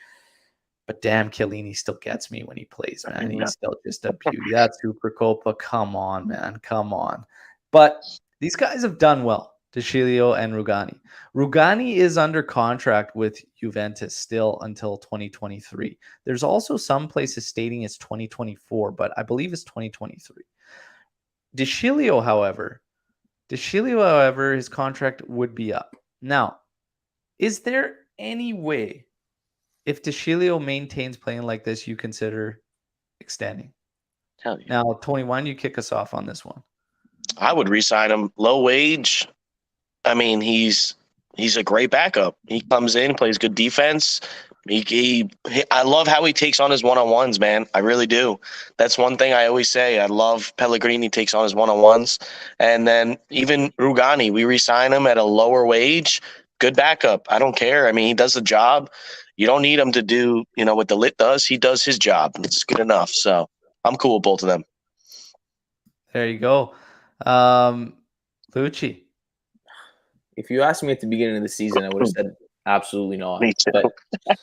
but damn, Chiellini still gets me when he plays, man. He's still just a beauty. That Supercoppa, come on, man, come on. But these guys have done well, DeScilio and Rugani. Rugani is under contract with Juventus still until 2023. There's also some places stating it's 2024, but I believe it's 2023. DeScilio, however, his contract would be up. Now, is there any way, if DeScilio maintains playing like this, you consider extending? Hell yeah. Now, 21, you kick us off on this one. I would re-sign him. Low wage. I mean, he's a great backup. He comes in, plays good defense. I love how he takes on his one-on-ones, man. I really do. That's one thing I always say. I love Pellegrini takes on his one-on-ones. And then even Rugani, we re-sign him at a lower wage. Good backup. I don't care. I mean, he does the job. You don't need him to do, what the lit does. He does his job. It's good enough. So I'm cool with both of them. There you go. Lucci. If you asked me at the beginning of the season, I would have said absolutely not. Me too. But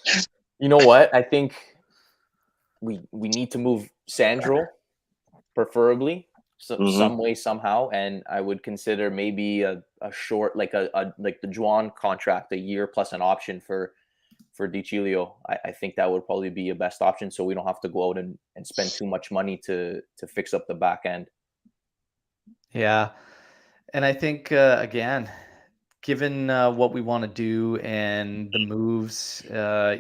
you know what? I think we need to move Sandro, preferably, some way, somehow. And I would consider maybe a short, like the Juan contract, a year plus an option for DeCilio. I think that would probably be a best option, so we don't have to go out and spend too much money to fix up the back end. Yeah. And I think, again, given what we want to do and the moves,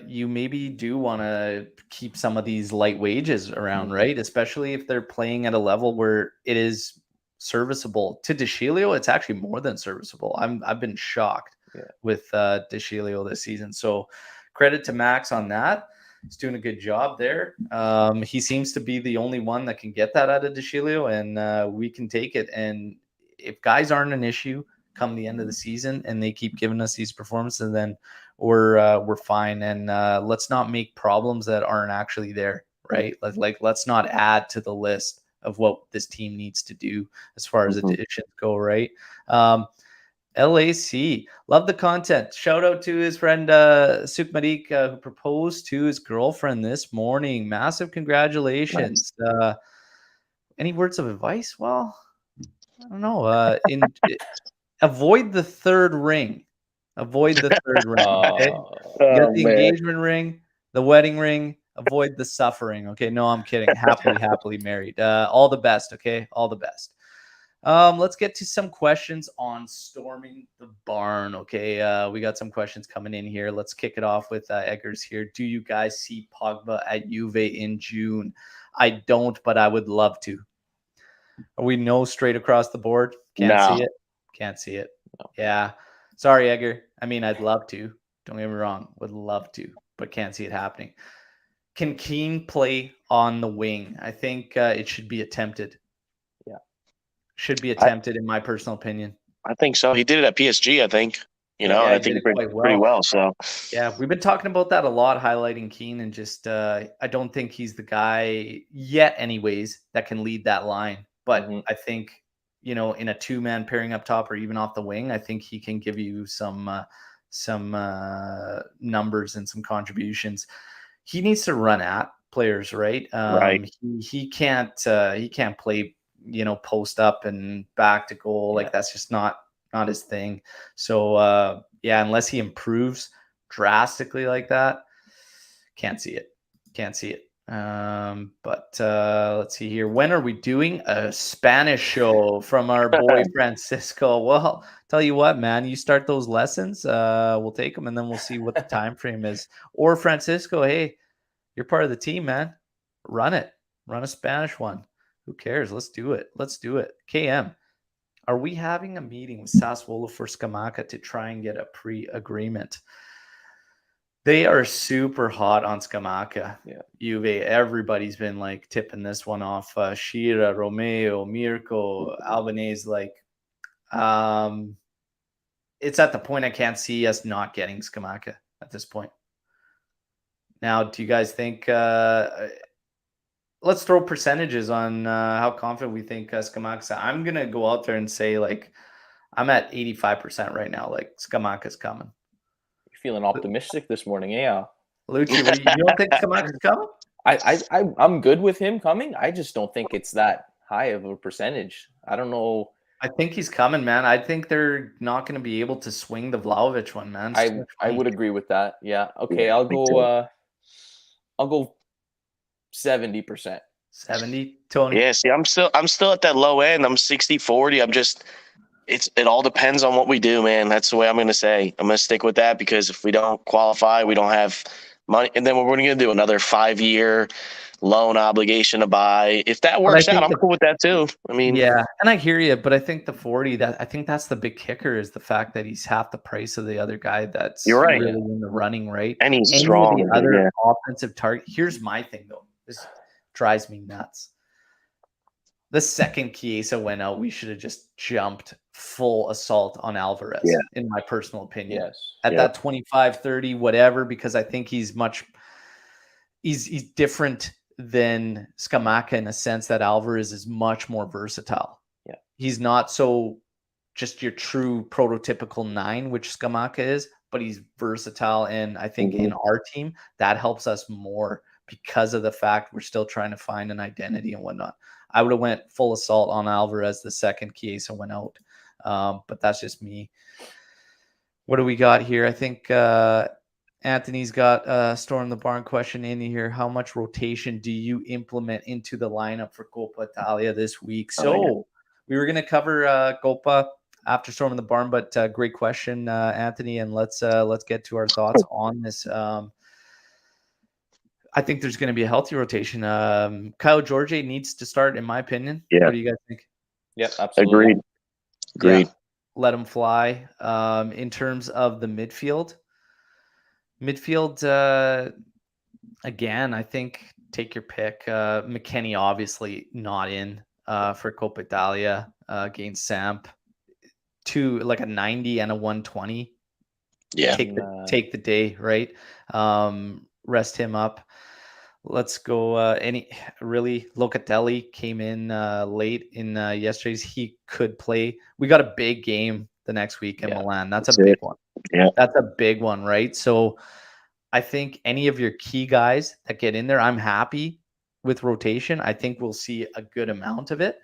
you maybe do want to keep some of these light wages around, right? Especially if they're playing at a level where it is serviceable. To DeCilio, it's actually more than serviceable. I've been shocked with DeCilio this season. So credit to Max on that. He's doing a good job there. He seems to be the only one that can get that out of DeCilio, and we can take it. And if guys aren't an issue come the end of the season and they keep giving us these performances, then we're fine. And let's not make problems that aren't actually there, right? Let's not add to the list of what this team needs to do as far as additions go, right? LAC, love the content. Shout out to his friend Sukmarik, who proposed to his girlfriend this morning. Massive congratulations. Nice. Any words of advice? Well, I don't know. Avoid the third ring. Avoid the third ring. Okay? Get the engagement ring, the wedding ring. Avoid the suffering. Okay? No, I'm kidding. Happily married. All the best. Okay? All the best. Let's get to some questions on storming the barn. Okay, we got some questions coming in here. Let's kick it off with Eggers here. Do you guys see Pogba at Juve in June? I don't, but I would love to. Are we no straight across the board? Can't No. see it. Can't see it. No. Yeah. Sorry, Egger. I mean, I'd love to. Don't get me wrong. Would love to, but can't see it happening. Can Keane play on the wing? I think it should be attempted. Yeah. Should be attempted, in my personal opinion. I think so. He did it at PSG, I think. And Yeah, I he think did he it did quite pretty well. well. So Yeah, we've been talking about that a lot, highlighting Keane, and just I don't think he's the guy yet, anyways, that can lead that line. But I think, in a two-man pairing up top or even off the wing, I think he can give you some numbers and some contributions. He needs to run at players, right? Right. He can't play, post up and back to goal. Like, that's just not his thing. So unless he improves drastically like that, can't see it. But let's see here. When are we doing a Spanish show from our boy Francisco? Well, tell you what, man, you start those lessons, we'll take them, and then we'll see what the time frame is. Or Francisco, hey, you're part of the team, man. Run a Spanish one. Who cares? Let's do it. KM, are we having a meeting with Sassuolo for Scamacca to try and get a pre-agreement? They are super hot on Scamacca. Yeah. Juve, everybody's been like tipping this one off. Shira, Romeo, Mirko, Albanese. Like, it's at the point I can't see us not getting Scamacca at this point. Now, do you guys think? Let's throw percentages on how confident we think Scamacca's. I'm gonna go out there and say, like, I'm at 85% right now. Like, Scamacca's coming. Feeling optimistic this morning, yeah. Lucci, you don't think Scamacca's coming? I'm good with him coming. I just don't think it's that high of a percentage. I don't know. I think he's coming, man. I think they're not going to be able to swing the Vlahovic one, man. I would agree with that. Yeah. Okay, Yeah, I'll go 70%. 70, Tony. yeah, see, I'm still at that low end. I'm 60-40. It all depends on what we do, man. That's the way I'm going to say. I'm going to stick with that, because if we don't qualify, we don't have money. And then we're going to do another 5-year loan obligation to buy. If that works out, I'm cool with that too. I mean, yeah, and I hear you, but I think the 40, I think that's the big kicker, is the fact that he's half the price of the other guy that's You're right. really in the running, right? And he's Any strong. of the other offensive target. Here's my thing, though. This drives me nuts. The second Chiesa went out, we should have just jumped full assault on Alvarez, in my personal opinion. Yes. At that 25, 30, whatever, because I think he's different than Scamacca in a sense that Alvarez is much more versatile. Yeah. He's not so just your true prototypical 9, which Scamacca is, but he's versatile. And I think in our team, that helps us more because of the fact we're still trying to find an identity and whatnot. I would have went full assault on Alvarez the second Chiesa went out. But that's just me. What do we got here? I think Anthony's got Storm the Barn question in here. How much rotation do you implement into the lineup for Coppa Italia this week? So we were going to cover Coppa after Storm the Barn, but great question, Anthony. And let's get to our thoughts on this. I think there's going to be a healthy rotation. Kyle George needs to start, in my opinion. Yeah. What do you guys think? Yep, absolutely. Agreed. Yeah, let him fly. In terms of the midfield, again, I think take your pick. McKennie obviously not in for Coppa Italia against Samp. Like a 90 and a 120. Yeah. Take the day, right? Rest him up. Let's go. Locatelli came in late in yesterday's. He could play. We got a big game the next week in Milan. That's a big one. Yeah, that's a big one, right? So I think any of your key guys that get in there, I'm happy with rotation. I think we'll see a good amount of it.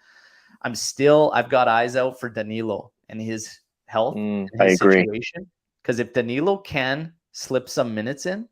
I've got eyes out for Danilo and his health and his situation. Because if Danilo can slip some minutes in,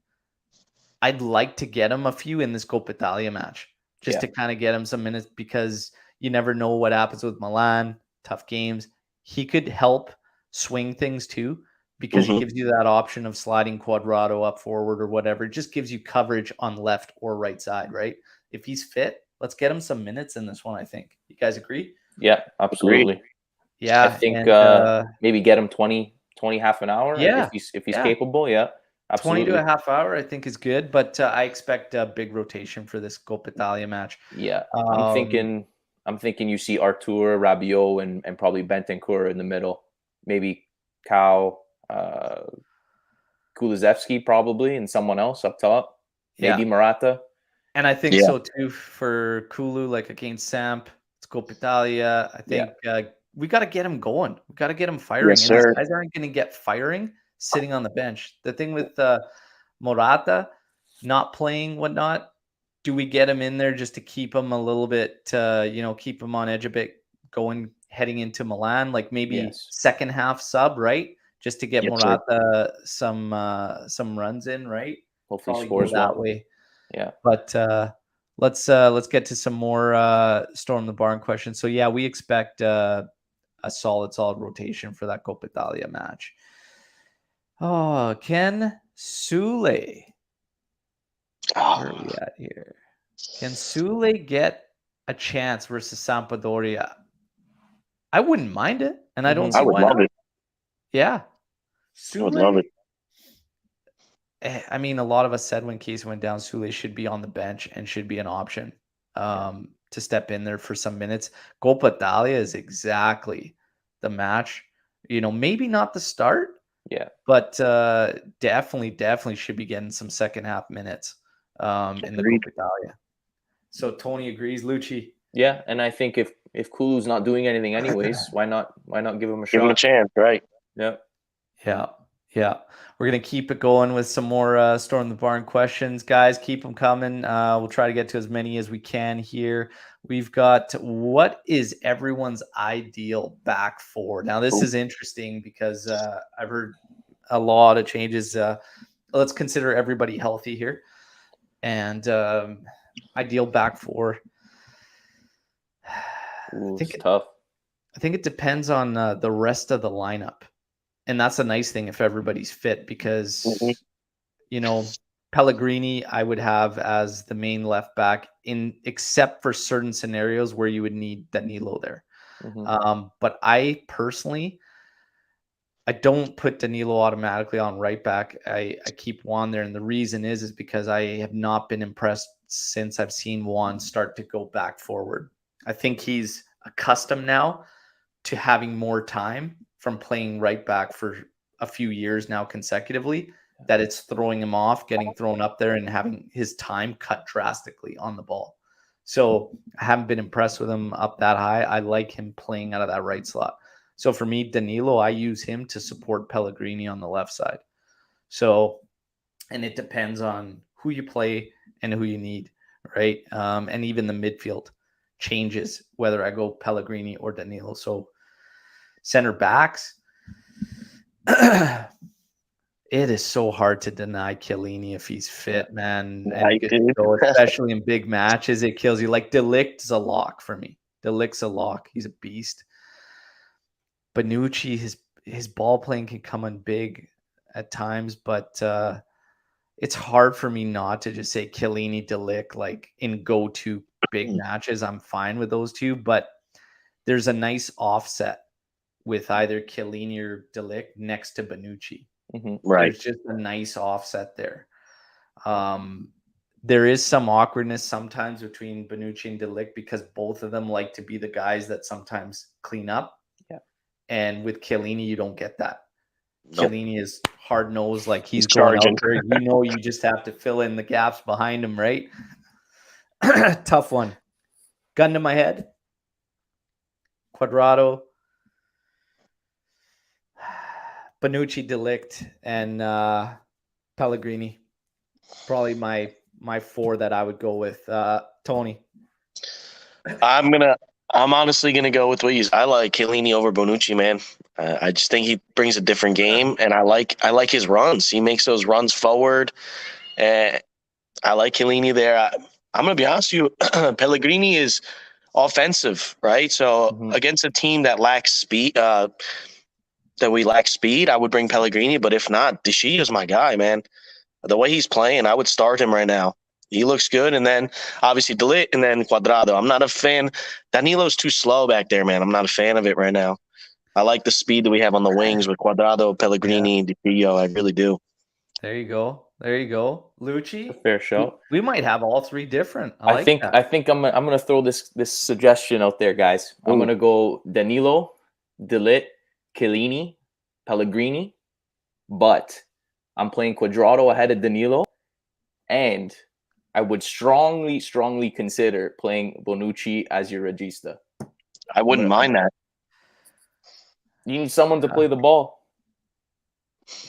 I'd like to get him a few in this Coppa Italia match just to kind of get him some minutes, because you never know what happens with Milan. tough games. He could help swing things too, because he gives you that option of sliding Cuadrado up forward or whatever. It just gives you coverage on left or right side, right? If he's fit, let's get him some minutes in this one, I think. You guys agree? Yeah, absolutely. Yeah. I think maybe get him 20 half an hour if he's capable. Yeah, absolutely. 20 to a half hour, I think, is good, but I expect a big rotation for this Coppa Italia match. Yeah, I'm thinking you see Artur, Rabiot, and probably Bentancur in the middle. Maybe Cal, Kulusevski probably, and someone else up top. Maybe Morata. And I think so too for Kulu, like against Samp. It's Coppa Italia. I think we got to get him going. We got to get him firing. Yes, and sir. these guys aren't going to get firing sitting on the bench. The thing with Morata not playing, whatnot, do we get him in there just to keep him a little bit, keep him on edge a bit heading into Milan, like maybe second half sub, right? Just to get Morata some runs in, right? Hopefully scores that way. Yeah. But let's get to some more Storm the Barn questions. So yeah, we expect a solid rotation for that Coppa Italia match. Oh, Ken Sule. Where are we at here? Can Sule get a chance versus Sampdoria? I wouldn't mind it, and I don't see why not. Yeah. Sule, I would love it. I mean, a lot of us said when Case went down, Sule should be on the bench and should be an option to step in there for some minutes. Coppa Italia is exactly the match. Maybe not the start. Yeah. But definitely should be getting some second half minutes in the Coppa Italia. So Tony agrees, Lucci. Yeah, and I think if Kulu's not doing anything anyways, why not give him a shot? Give him a chance, right? Yeah. Yeah. We're going to keep it going with some more Storm the Barn questions. Guys, keep them coming. We'll try to get to as many as we can here. We've got, what is everyone's ideal back four? Now, this is interesting because I've heard a lot of changes. Let's consider everybody healthy here. And ideal back four. It's tough. I think it depends on the rest of the lineup. And that's a nice thing if everybody's fit because, Pellegrini I would have as the main left back except for certain scenarios where you would need Danilo there. But I personally, I don't put Danilo automatically on right back. I keep Juan there. And the reason is because I have not been impressed since I've seen Juan start to go back forward. I think he's accustomed now to having more time from playing right back for a few years now consecutively, that it's throwing him off, getting thrown up there and having his time cut drastically on the ball. So I haven't been impressed with him up that high. I like him playing out of that right slot. So for me, Danilo, I use him to support Pellegrini on the left side. So, and it depends on who you play and who you need, right? And even the midfield changes whether I go Pellegrini or Danilo. So center backs, it is so hard to deny Chiellini if he's fit, man. And especially in big matches, it kills you. Like De Ligt's a lock for me. De Ligt's a lock. He's a beast. Bonucci, his ball playing can come in big at times, but it's hard for me not to just say Chiellini, De Ligt, like in go-to big matches. I'm fine with those two, but there's a nice offset with either Chiellini or De Ligt next to Bonucci. Right. There's just a nice offset there. There is some awkwardness sometimes between Bonucci and De Ligt because both of them like to be the guys that sometimes clean up. Yeah. And with Chiellini, you don't get that. Nope. Chiellini is hard-nosed, like he's going out there. You just have to fill in the gaps behind him, right? Tough one. Gun to my head. Cuadrado, Bonucci, De Ligt, and Pellegrini. Probably my four that I would go with. Tony. I'm honestly gonna go with what you. I like Chiellini over Bonucci, man. I just think he brings a different game, and I like his runs. He makes those runs forward, and I like Chiellini there. I'm gonna be honest with you. Pellegrini is offensive, right? So against a team that lacks speed, that we lack speed, I would bring Pellegrini. But if not, De Gea is my guy, man. The way he's playing, I would start him right now. He looks good. And then obviously De Ligt and then Cuadrado. I'm not a fan. Danilo's too slow back there, man. I'm not a fan of it right now. I like the speed that we have on the wings with Cuadrado, Pellegrini, and De Gea. I really do. There you go. There you go. Lucci? Fair show. We might have all three different. I think I'm gonna throw this suggestion out there, guys. I'm gonna go Danilo, De Ligt, Chiellini, Pellegrini, but I'm playing Cuadrado ahead of Danilo, and I would strongly consider playing Bonucci as your regista. I wouldn't mind that. You need someone to play the ball.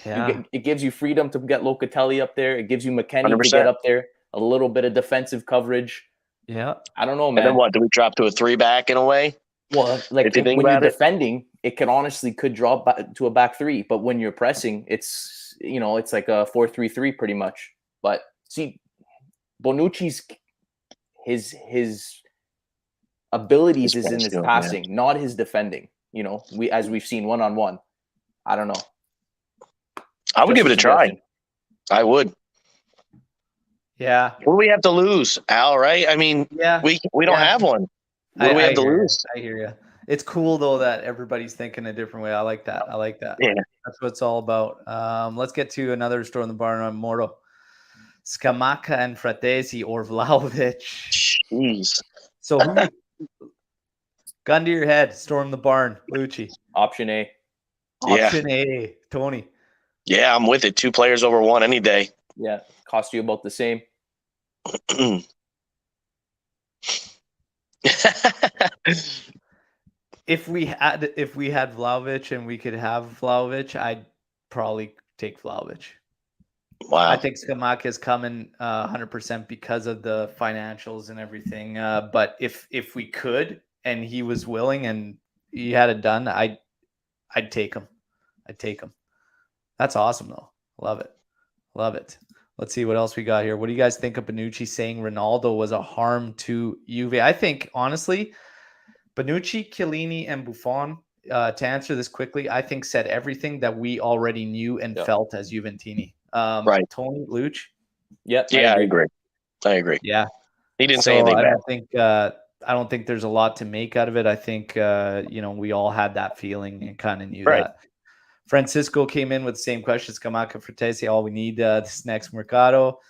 Yeah. It gives you freedom to get Locatelli up there. It gives you McKennie 100%. to get up there. A little bit of defensive coverage. Yeah. I don't know, man. And then what? Do we drop to a 3-back in a way? Well, like when you're defending, it could drop back to a back 3. But when you're pressing, it's like a 4-3-3 pretty much. But see, Bonucci's his abilities is in his passing, not his defending. We've seen one-on-one. I don't know. I would give it a try. I would. Yeah. What do we have to lose, Al? Right? I mean, we don't have one. What do we have to lose? I hear you. It's cool though that everybody's thinking a different way. I like that. Yeah. That's what it's all about. Let's get to another store in the barn on Moro. Scamacca and Fratesi or Vlahovic. Jeez. So gun to your head, storm the barn, Lucci. Option A. Option A, Tony. Yeah, I'm with it. 2 players over 1 any day. Yeah, cost you about the same. If we had Vlahovic and we could have Vlahovic, I'd probably take Vlahovic. Wow. I think Scamacca is coming 100% because of the financials and everything. But if we could and he was willing and he had it done, I'd take him. That's awesome though. Love it. Let's see what else we got here. What do you guys think of Bonucci saying Ronaldo was a harm to Juve? I think honestly, Bonucci, Chiellini, and Buffon, to answer this quickly, I think said everything that we already knew and felt as Juventini. Right. Tony, Luch? Yep. Yeah, I agree. Yeah. He didn't say anything bad. I don't think there's a lot to make out of it. I think, we all had that feeling and kind of knew that. Francisco came in with the same question. Scamacca, Fratesi, all we need this next Mercado.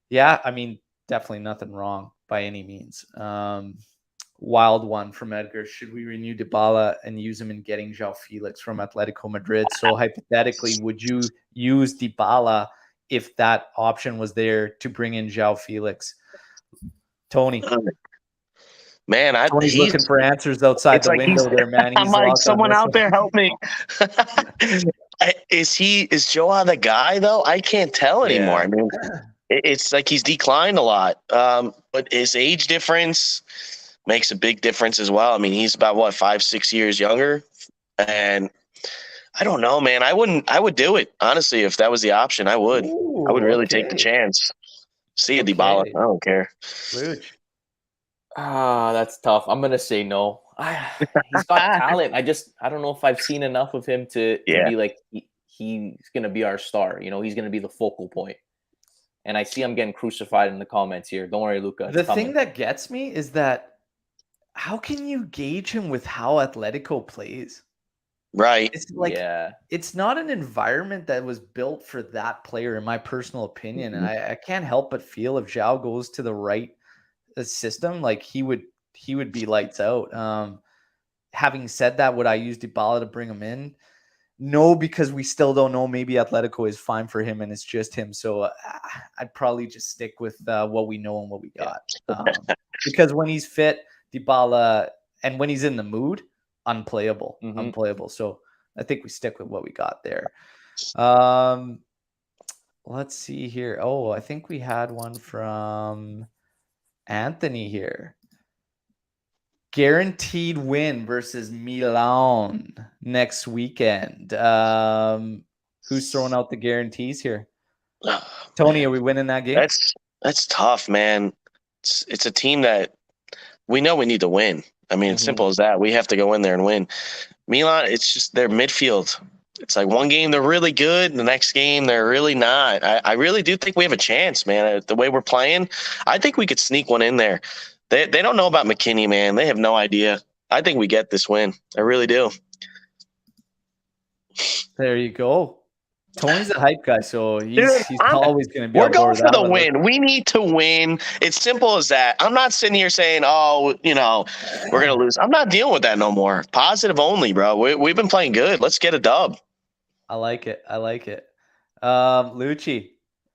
Yeah, I mean, definitely nothing wrong by any means. Wild one from Edgar. Should we renew Dybala and use him in getting João Felix from Atletico Madrid? So hypothetically, would you use Dybala if that option was there to bring in João Felix? Tony. Man, Tony's looking for answers outside the window there, man. I'm like, someone out there help me. Is Joao the guy though? I can't tell anymore. I mean, it's like he's declined a lot. But his age difference makes a big difference as well. I mean, he's about 5-6 years younger, and I don't know, man. I would do it honestly if that was the option. I would. I would really take the chance. See a Dybala. I don't care. Luch. That's tough. I'm gonna say no. He's got talent. I don't know if I've seen enough of him to be like he's gonna be our star. He's gonna be the focal point. And I see I'm getting crucified in the comments here. Don't worry, Luca. The thing that gets me is that how can you gauge him with how Atletico plays? Right. It's like it's not an environment that was built for that player, in my personal opinion. And I can't help but feel if João goes to the right system, like he would be lights out. Having said that, would I use Dybala to bring him in? No, because we still don't know. Maybe Atletico is fine for him and it's just him. So I'd probably just stick with what we know and what we got. Because when he's fit, Dybala, and when he's in the mood, unplayable. So I think we stick with what we got there. Let's see here. Oh, I think we had one from Anthony here. Guaranteed win versus Milan next weekend. Who's throwing out the guarantees here? Tony, are we winning that game? That's tough, man. It's a team that we know we need to win. I mean, it's simple as that. We have to go in there and win. Milan, it's just their midfield. It's like one game they're really good, and the next game they're really not. I really do think we have a chance, man. The way we're playing, I think we could sneak one in there. They don't know about McKinney, man. They have no idea. I think we get this win. I really do. There you go. Tony's a hype guy, so he's always going to be. We're going for the win. We need to win. It's simple as that. I'm not sitting here saying, "Oh, we're going to lose." I'm not dealing with that no more. Positive only, bro. We've been playing good. Let's get a dub. I like it. Lucci,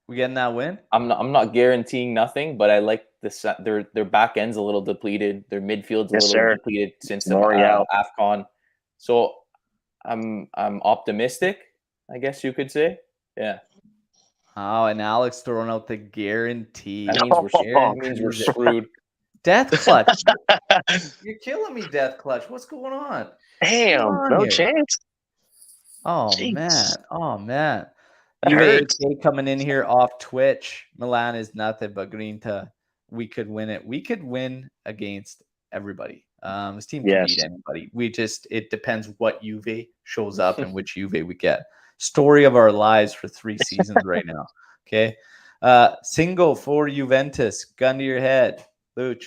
we getting that win? I'm not guaranteeing nothing, but I like their back end's a little depleted. Their midfield's a little depleted since the AFCON. So I'm optimistic, I guess you could say. Yeah. Oh, and Alex throwing out the guarantee. That means we're screwed. Death Clutch. You're killing me, Death Clutch. What's going on? Damn, no chance. Oh, Jeez. man. Juve coming in here off Twitch. Milan is nothing but Grinta. We could win it. We could win against everybody. This team can beat anybody. It depends what Juve shows up and which Juve we get. Story of our lives for 3 seasons right now. Okay. Single for Juventus. Gun to your head. Luch.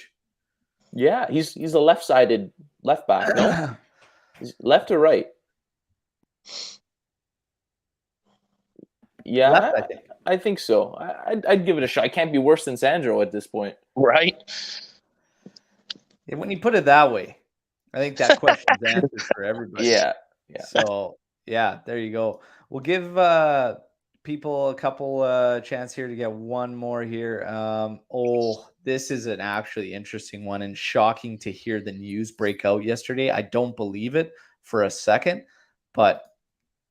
Yeah, he's a left-sided left back, no? He's left or right? Yeah, left, I think so. I'd give it a shot. I can't be worse than Sandro at this point. Right? When you put it that way, I think that question's answered for everybody. Yeah. So, yeah, there you go. We'll give people a couple chance here to get one more here. This is an actually interesting one and shocking to hear the news break out yesterday. I don't believe it for a second, but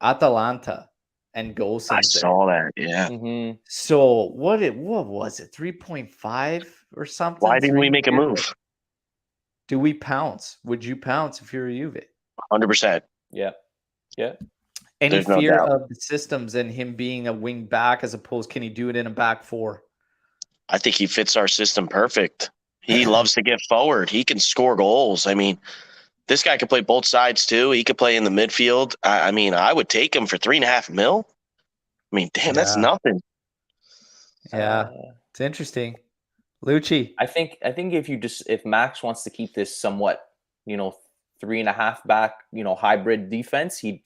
Atalanta and Gosens. I saw that, yeah. Mm-hmm. So what was it? 3.5 or something? Why didn't we make a move? Do we pounce? Would you pounce if you're a Juve? 100%. Yeah. Any fear of the systems and him being a wing back as opposed, can he do it in a back four? I think he fits our system perfect. He loves to get forward. He can score goals. I mean, this guy could play both sides too. He could play in the midfield. I mean, I would take him for $3.5 million. I mean, damn, that's nothing. Yeah, it's interesting. Lucci. I think if Max wants to keep this somewhat, 3.5 back, hybrid defense, he'd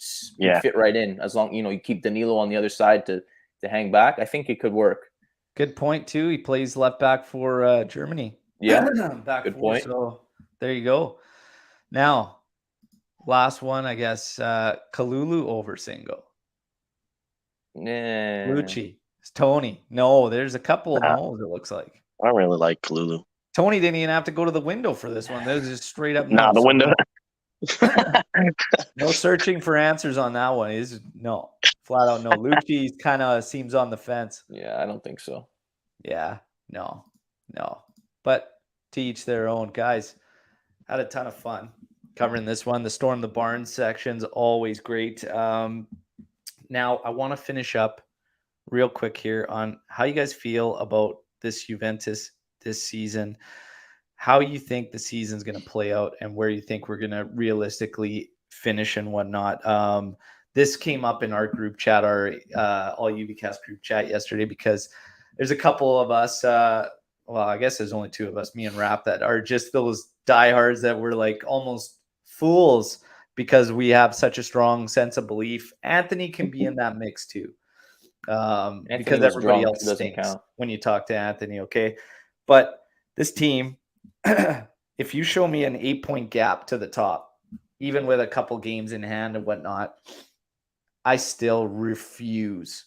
fit right in as long, you keep Danilo on the other side to hang back. I think it could work. Good point too. He plays left back for Germany. Yeah, good point. So there you go. Now, last one, I guess. Kalulu over Singo. Lucci. It's Tony. No, there's a couple of no's, it looks like. I really like Kalulu. Tony didn't even have to go to the window for this one. There's just straight up no. The window. No searching for answers on that one. Is no, flat out no. Lucci kind of seems on the fence. Yeah, I don't think so. Yeah, no. But to each their own. Guys, had a ton of fun covering this one. The Storm the Barn section's always great. Now I want to finish up real quick here on how you guys feel about this Juventus this season, how you think the season's going to play out, and where you think we're going to realistically finish and whatnot. This came up in our group chat, our all UVcast group chat yesterday, because there's a couple of us, I guess there's only 2 of us, me and Rap, that are just those diehards that were like almost fools because we have such a strong sense of belief. Anthony can be in that mix too. Because everybody else stinks when you talk to Anthony, okay? But this team, if you show me an 8-point gap to the top, even with a couple games in hand and whatnot, I still refuse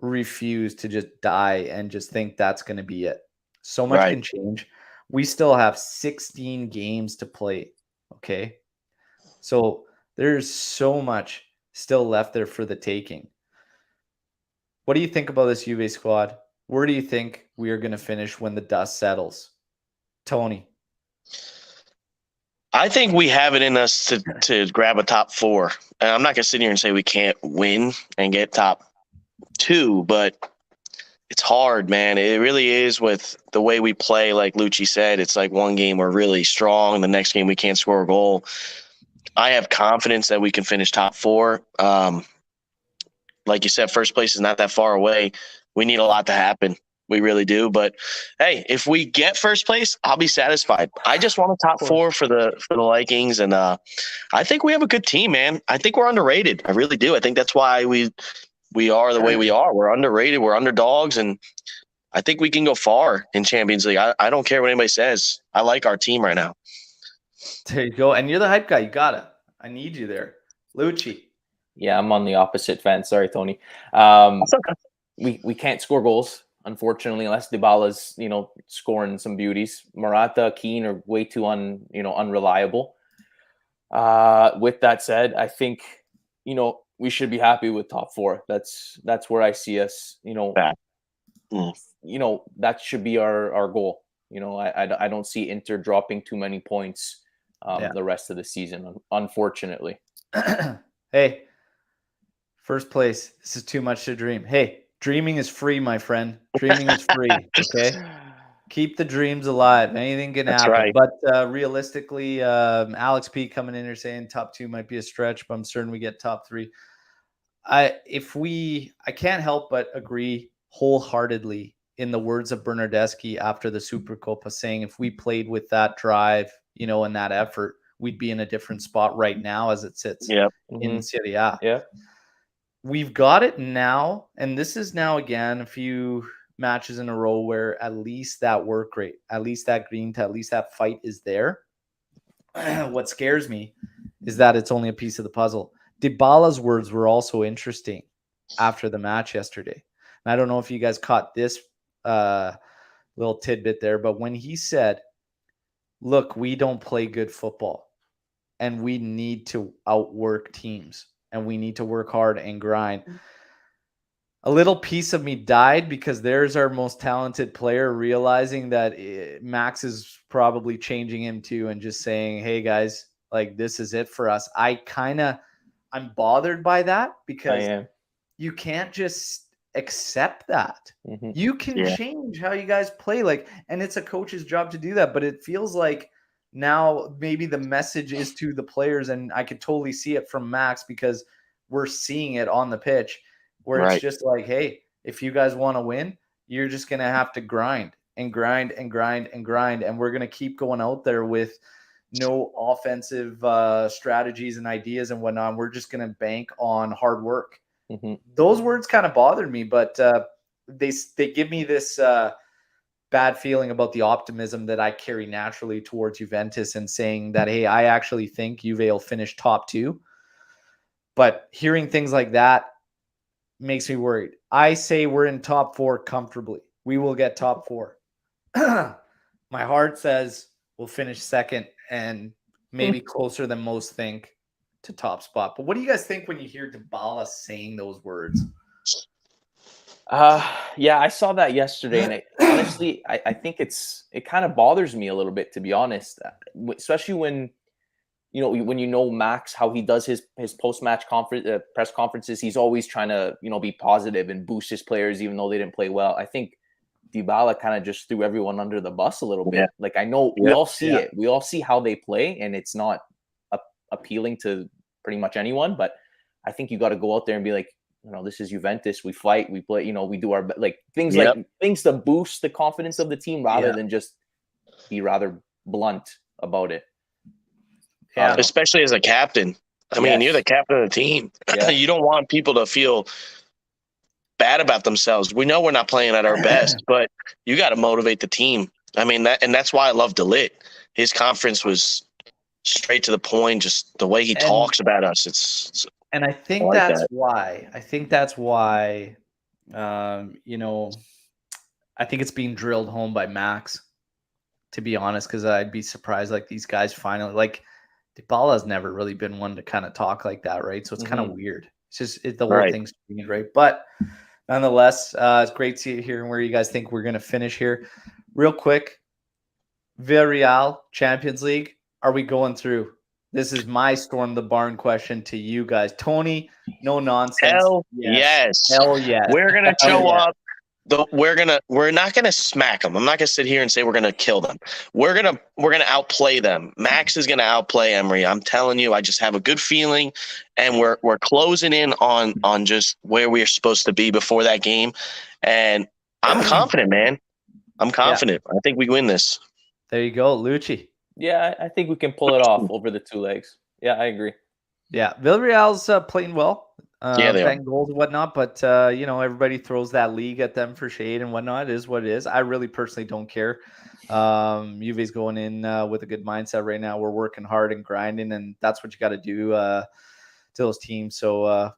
to just die and just think that's going to be it. So much can change. We still have 16 games to play, okay? So there's so much still left there for the taking. What do you think about this Juve squad? Where do you think we are going to finish when the dust settles? Tony. I think we have it in us to grab a top 4. And I'm not going to sit here and say we can't win and get top 2, but it's hard, man. It really is with the way we play. Like Lucci said, it's like one game we're really strong, the next game we can't score a goal. I have confidence that we can finish top 4. Like you said, first place is not that far away. We need a lot to happen. We really do. But hey, if we get first place, I'll be satisfied. I just want a top 4 for the Vikings, and I think we have a good team, man. I think we're underrated. I really do. I think that's why we are the way we are. We're underrated. We're underdogs, and I think we can go far in Champions League. I don't care what anybody says. I like our team right now. There you go. And you're the hype guy. You got it. I need you there. Lucci. Yeah, I'm on the opposite fence. Sorry, Tony. We can't score goals, unfortunately, unless Dybala's, scoring some beauties. Morata, Keane are way too unreliable. With that said, I think, we should be happy with top 4. That's where I see us, that should be our goal. I don't see Inter dropping too many points the rest of the season, unfortunately. Hey, first place. This is too much to dream. Hey, dreaming is free, my friend. Dreaming is free. Okay. Keep the dreams alive. Anything can happen. Right. But realistically, Alex P coming in here saying top 2 might be a stretch, but I'm certain we get top 3. I can't help but agree wholeheartedly in the words of Bernardeschi after the Supercopa, saying if we played with that drive, and that effort, we'd be in a different spot right now as it sits in Serie A. Yeah. We've got it now, and this is now again a few matches in a row where at least that work rate, at least that grinta, at least that fight is there. What scares me is that it's only a piece of the puzzle. Dybala's words were also interesting after the match yesterday. And I don't know if you guys caught this little tidbit there, but when he said, look, we don't play good football and we need to outwork teams and we need to work hard and grind. A little piece of me died because there's our most talented player realizing that Max is probably changing him too and just saying, hey guys, like this is it for us. I'm bothered by that because you can't just accept that. Mm-hmm. You can change how you guys play, and it's a coach's job to do that, but it feels like now maybe the message is to the players, and I could totally see it from Max because we're seeing it on the pitch where it's just like, hey, if you guys want to win, you're just going to have to grind and grind and grind and grind, and we're going to keep going out there with no offensive strategies and ideas and whatnot. We're just going to bank on hard work. Mm-hmm. Those words kind of bothered me, but they give me this bad feeling about the optimism that I carry naturally towards Juventus and saying that, hey, I actually think Juve will finish top 2. But hearing things like that makes me worried. I say we're in top 4 comfortably. We will get top 4. My heart says we'll finish second and maybe closer than most think to top spot. But what do you guys think when you hear Dybala saying those words? Yeah, I saw that yesterday, and honestly, I think it kind of bothers me a little bit, to be honest, especially when Max, how he does his post-match press conferences. He's always trying to be positive and boost his players even though they didn't play well. I think Dybala kind of just threw everyone under the bus a little bit. Like, I know we all see it. We all see how they play, and it's not appealing to pretty much anyone. But I think you got to go out there and be like, this is Juventus. We fight. We play. We do our things things to boost the confidence of the team rather than just be rather blunt about it. Yeah, especially as a captain. I mean, you're the captain of the team. You don't want people to feel bad about themselves. We know we're not playing at our best, but you got to motivate the team. I mean, that's why I love DeLitt. His conference was straight to the point, just the way he talks about us. And I think that's why. I think it's being drilled home by Max, to be honest, because I'd be surprised these guys finally Dybala's never really been one to kind of talk like that, right? So it's kind of weird. It's just the whole thing's strange, right? But nonetheless, it's great to hear where you guys think we're going to finish here. Real quick, Villarreal Champions League. Are we going through? This is my storm the barn question to you guys. Tony, no nonsense. Hell yes. Hell yes. We're going to show up. we're not gonna smack them. I'm not gonna sit here and say we're gonna kill them. We're gonna outplay them. Max is gonna outplay Emery. I'm telling you, I just have a good feeling, and we're closing in on just where we're supposed to be before that game, and I'm confident, man. I'm confident. I think we win this. There you go, Lucci. Yeah, I think we can pull it off over the 2 legs. Yeah, I agree. Yeah, Villarreal's playing well. Yeah, they are. Batting goals and whatnot, but everybody throws that league at them for shade and whatnot. It is what it is. I really personally don't care. Juve's going in with a good mindset right now. We're working hard and grinding, and that's what you got to do to those teams. So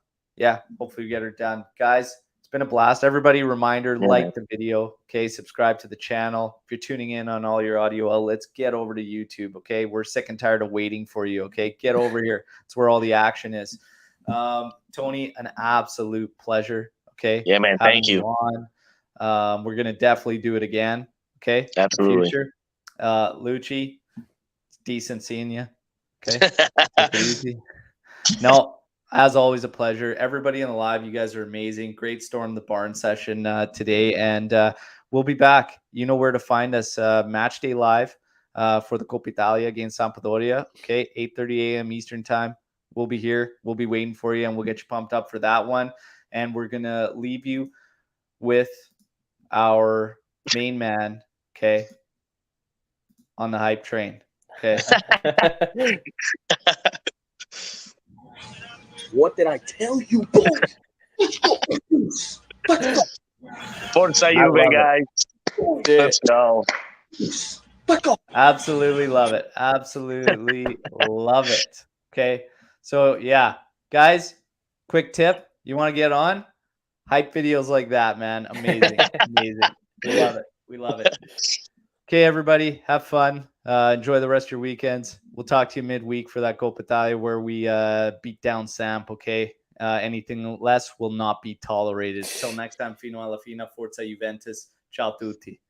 hopefully we get it done, guys. It's been a blast. Everybody, reminder: like the video, okay? Subscribe to the channel. If you're tuning in on all your audio outlets, get over to YouTube, okay? We're sick and tired of waiting for you, okay? Get over here. It's where all the action is. Tony, an absolute pleasure. Okay. Yeah, man. Thank you. We're gonna definitely do it again. Okay. Absolutely. Future. Lucci, it's decent seeing you. Okay. Take it easy. No, as always, a pleasure. Everybody in the live, you guys are amazing. Great storm the barn session today, and we'll be back. You know where to find us. Match day live for the Coppa Italia against Sampdoria. Okay, 8:30 a.m. Eastern time. We'll be here. We'll be waiting for you, and we'll get you pumped up for that one. And we're going to leave you with our main man, okay, on the hype train. Okay. What did I tell you, boys? Let's go. Forza Juve, guys. Let's go. Absolutely love it. Absolutely love it. Okay. So, yeah, guys, quick tip. You want to get on? Hype videos like that, man. Amazing. Amazing. We love it. We love it. Okay, everybody, have fun. Enjoy the rest of your weekends. We'll talk to you midweek for that Coppa Italia where we beat down Samp, okay? Anything less will not be tolerated. Till next time, fino alla fine, forza Juventus. Ciao tutti.